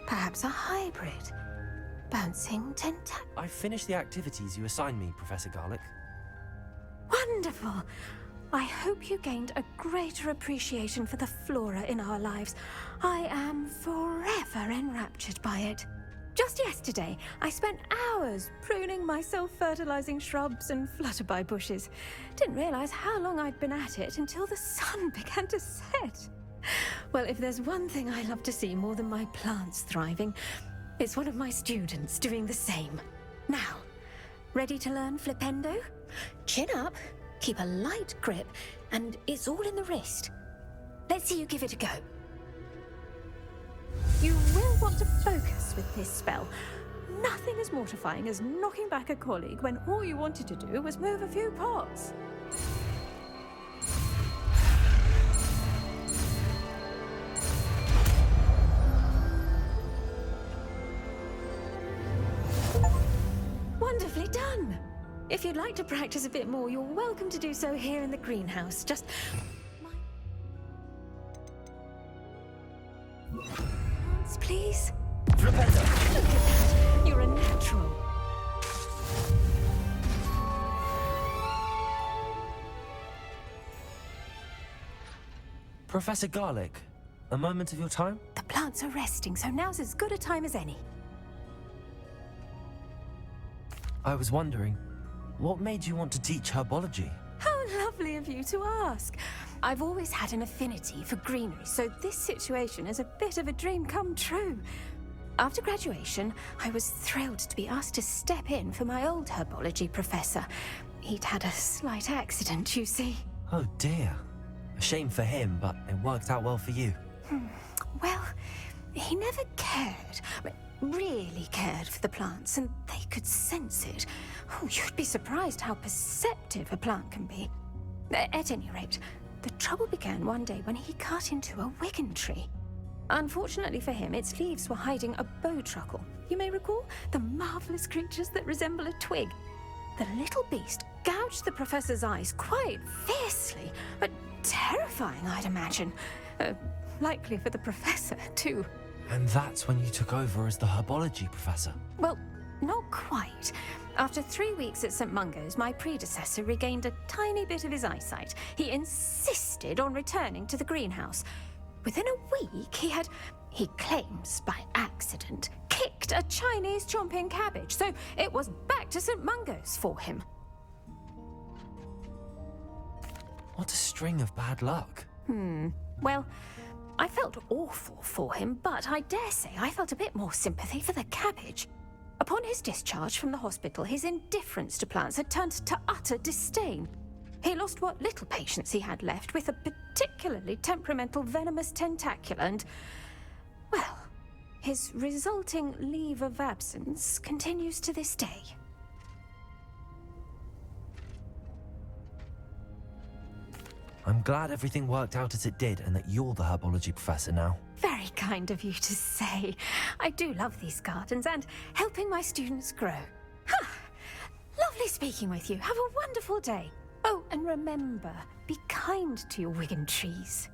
Perhaps a hybrid. Bouncing tentac. I've finished the activities you assigned me, Professor Garlick. Wonderful! I hope you gained a greater appreciation for the flora in our lives. I am forever enraptured by it. Just yesterday, I spent hours pruning my self-fertilizing shrubs and flutterby bushes. Didn't realize how long I'd been at it until the sun began to set. Well, if there's one thing I love to see more than my plants thriving, it's one of my students doing the same. Now, ready to learn Flipendo? Chin up, keep a light grip, and it's all in the wrist. Let's see you give it a go. You will want to focus with this spell. Nothing as mortifying as knocking back a colleague when all you wanted to do was move a few pots. Wonderfully done! If you'd like to practice a bit more, you're welcome to do so here in the greenhouse. Just... please? Flipendo! Look at that! You're a natural. Professor Garlic, a moment of your time? The plants are resting, so now's as good a time as any. I was wondering, what made you want to teach herbology? How lovely of you to ask. I've always had an affinity for greenery, so this situation is a bit of a dream come true. After graduation, I was thrilled to be asked to step in for my old herbology professor. He'd had a slight accident, you see. Oh dear. A shame for him, but it worked out well for you. Well, he never really cared for the plants, and they could sense it. Oh, you'd be surprised how perceptive a plant can be. At any rate, the trouble began one day when he cut into a wigan tree. Unfortunately for him, its leaves were hiding a bowtruckle. You may recall the marvelous creatures that resemble a twig. The little beast gouged the professor's eyes quite fiercely, but terrifying, I'd imagine. Likely for the professor, too. And that's when you took over as the herbology professor? Well, not quite. After 3 weeks at St. Mungo's, my predecessor regained a tiny bit of his eyesight. He insisted on returning to the greenhouse. Within a week, he claims by accident, kicked a Chinese chomping cabbage, so it was back to St. Mungo's for him. What a string of bad luck. Well, I felt awful for him, but I dare say I felt a bit more sympathy for the cabbage. Upon his discharge from the hospital, his indifference to plants had turned to utter disdain. He lost what little patience he had left with a particularly temperamental venomous tentacula and, well, his resulting leave of absence continues to this day. I'm glad everything worked out as it did and that you're the herbology professor now. Very kind of you to say. I do love these gardens and helping my students grow. Lovely speaking with you. Have a wonderful day. Oh, and remember, be kind to your wigan trees.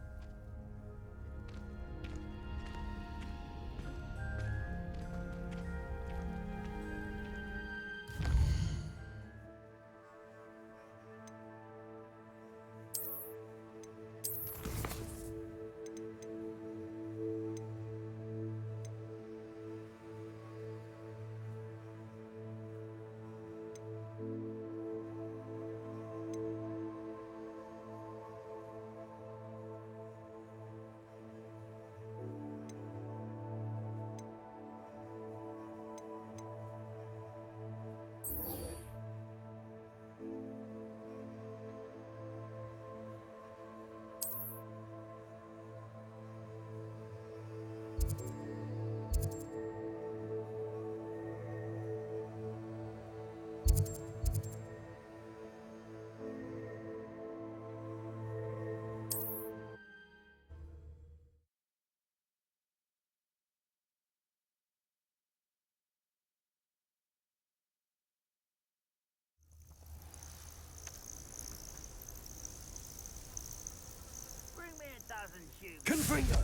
Confringo!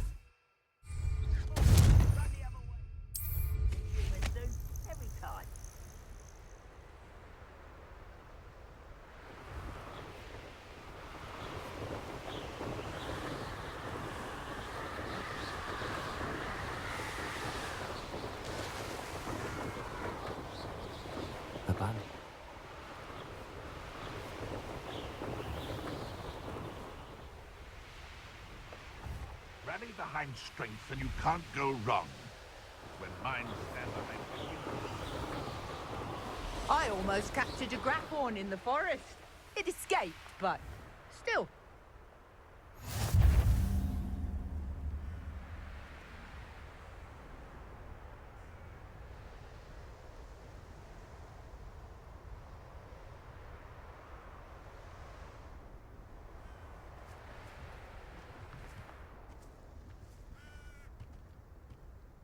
Every time. behind strength and you can't go wrong. When minds stand behind I almost captured a grapphorn in the forest. It escaped, but still.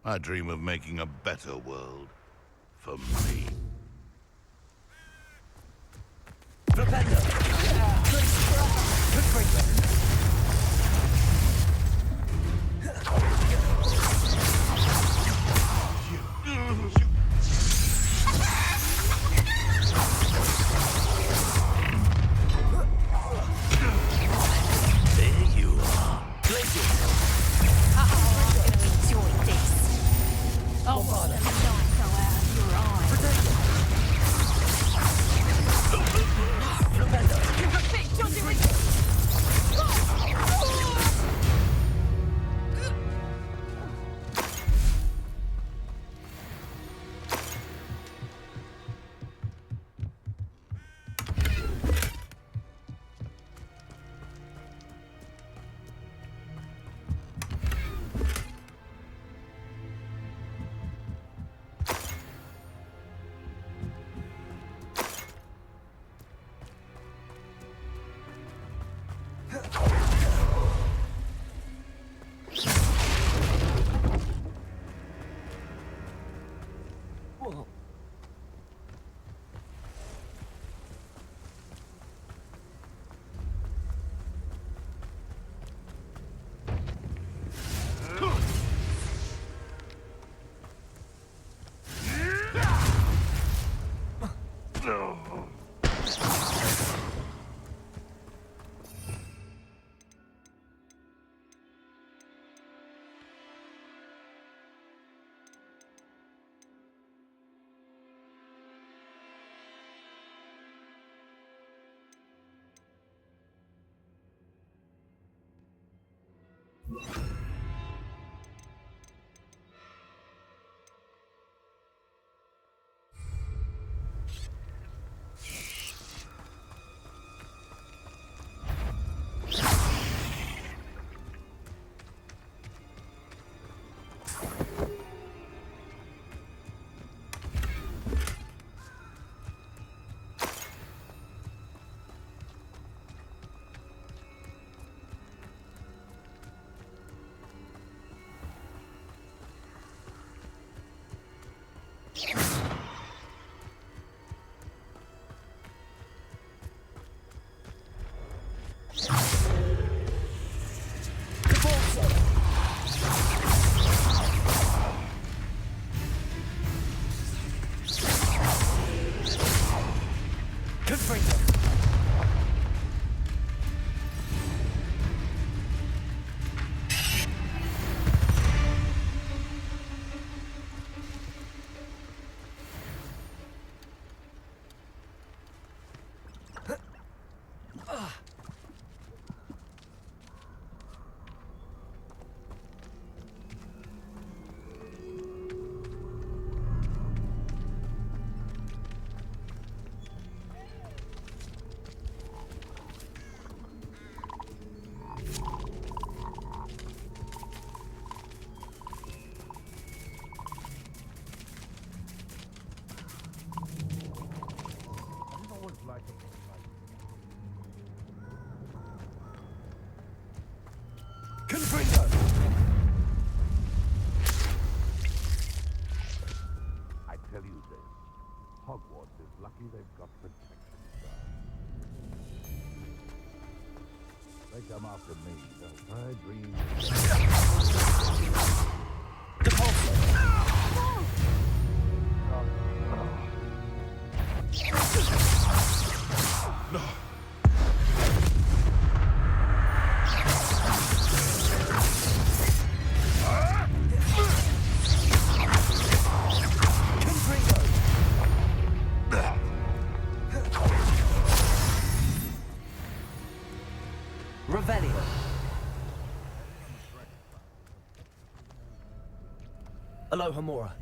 I dream of making a better world for me. There you are. Enjoy this. Oh, what the light go out of your I tell you this, Hogwarts is lucky they've got protection. They come after me, don't I dream? No. Aloha Mora.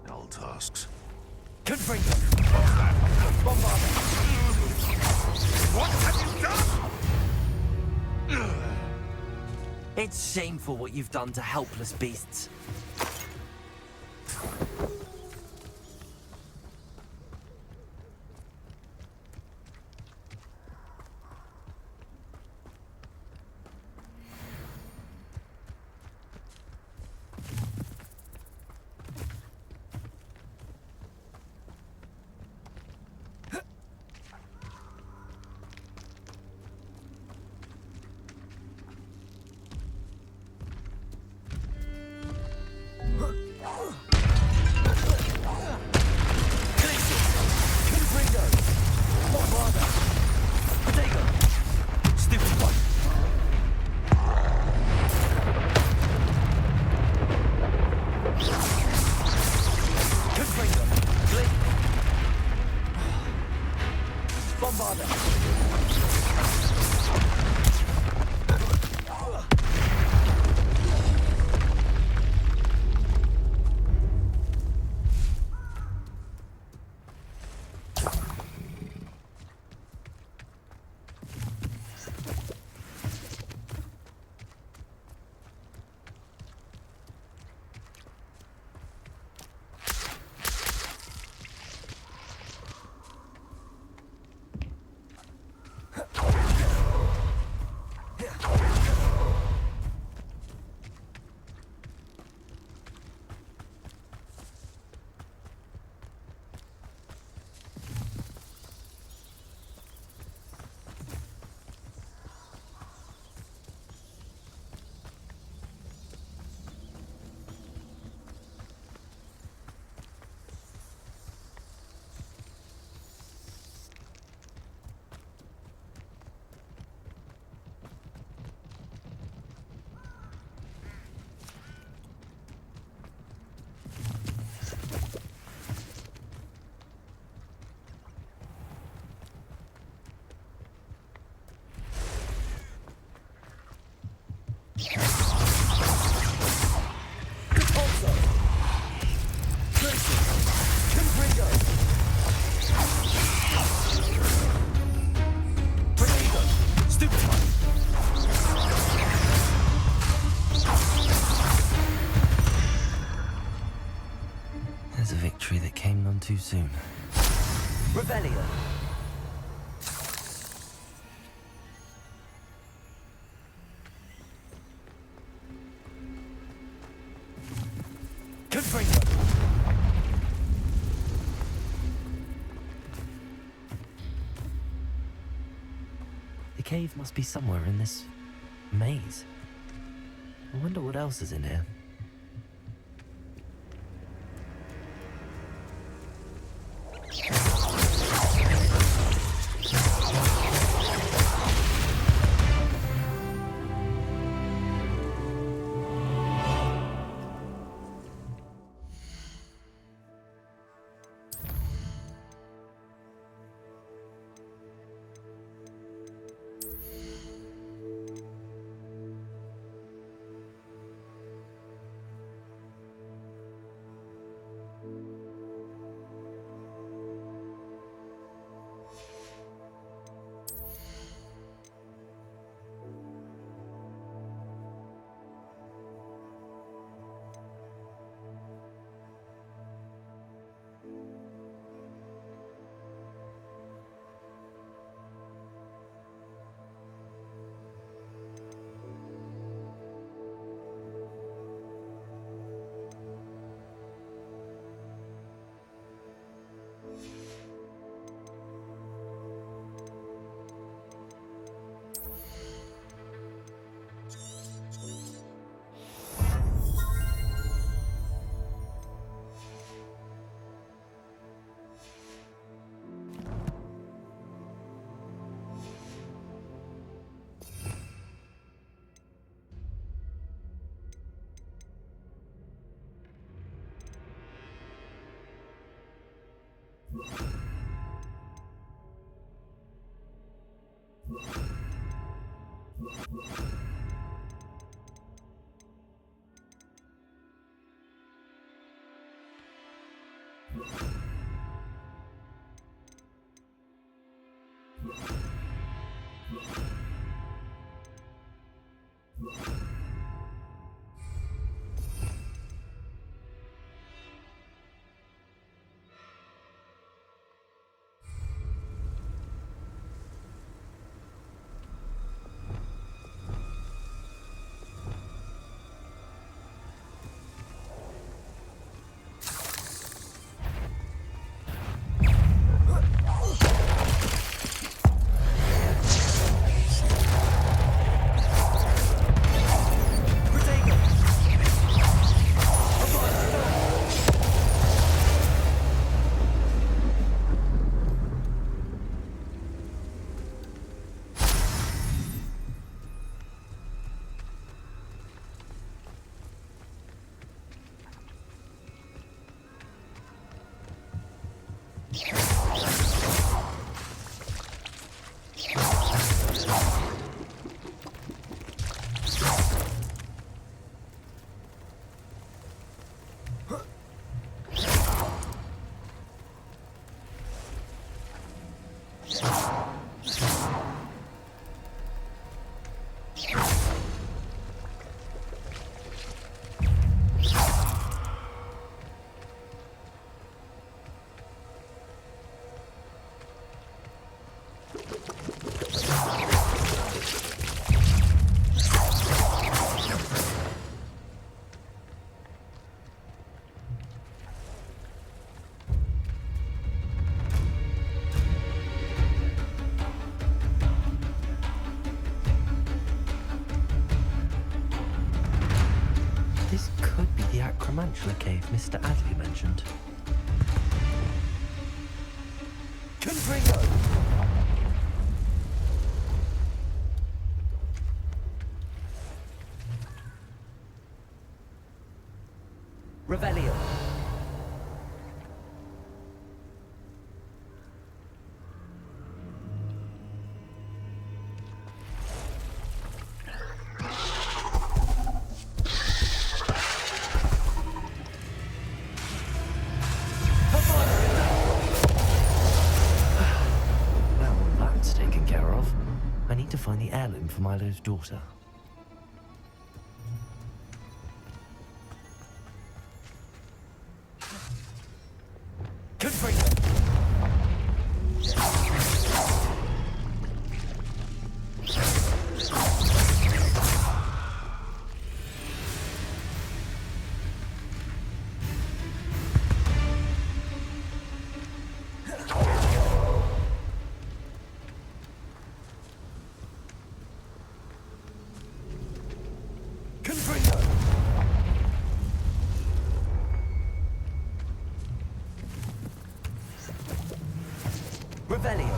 Dull tasks. Confringo! Bombard! What have you done? It's shameful what you've done to helpless beasts. There's a victory that came none too soon. Rebellion! Confringo! The cave must be somewhere in this maze. I wonder what else is in here. This could be the Acromantula cave Mr. Adley mentioned. Confringo! Revelio. Well, that's taken care of. I need to find the heirloom for Milo's daughter. Revelio.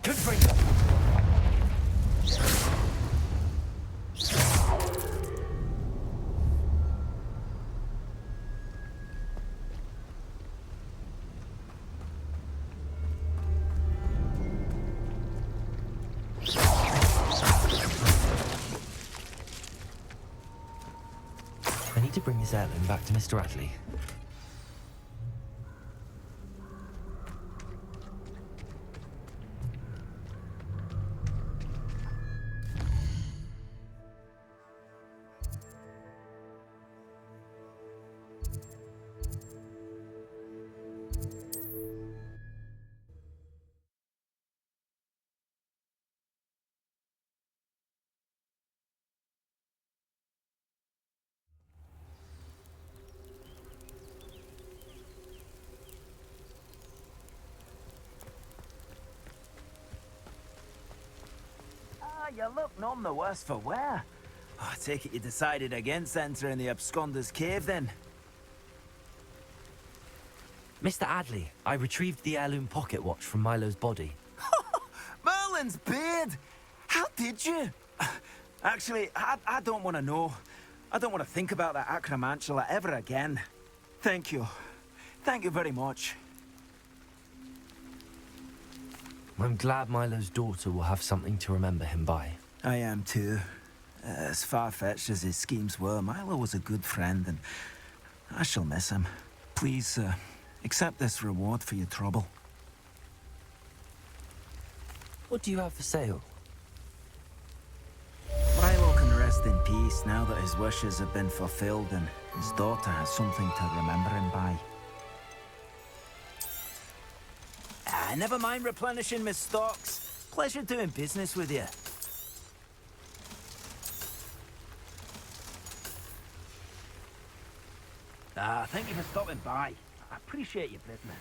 Confringo! I need to bring this heirloom back to Mr. Adley. You look none the worse for wear. Oh, I take it you decided against entering the Absconder's Cave, then? Mr. Adley, I retrieved the heirloom pocket watch from Milo's body. Merlin's beard! How did you? Actually, I don't want to know. I don't want to think about that Acromantula ever again. Thank you. Thank you very much. I'm glad Milo's daughter will have something to remember him by. I am too. As far-fetched as his schemes were, Milo was a good friend, and I shall miss him. Please, accept this reward for your trouble. What do you have for sale? Milo can rest in peace now that his wishes have been fulfilled and his daughter has something to remember him by. Never mind replenishing my stocks. Pleasure doing business with you. Thank you for stopping by. I appreciate your business.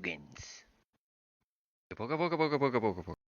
Boggins. Poco a poco, poco a poco, poco a poco.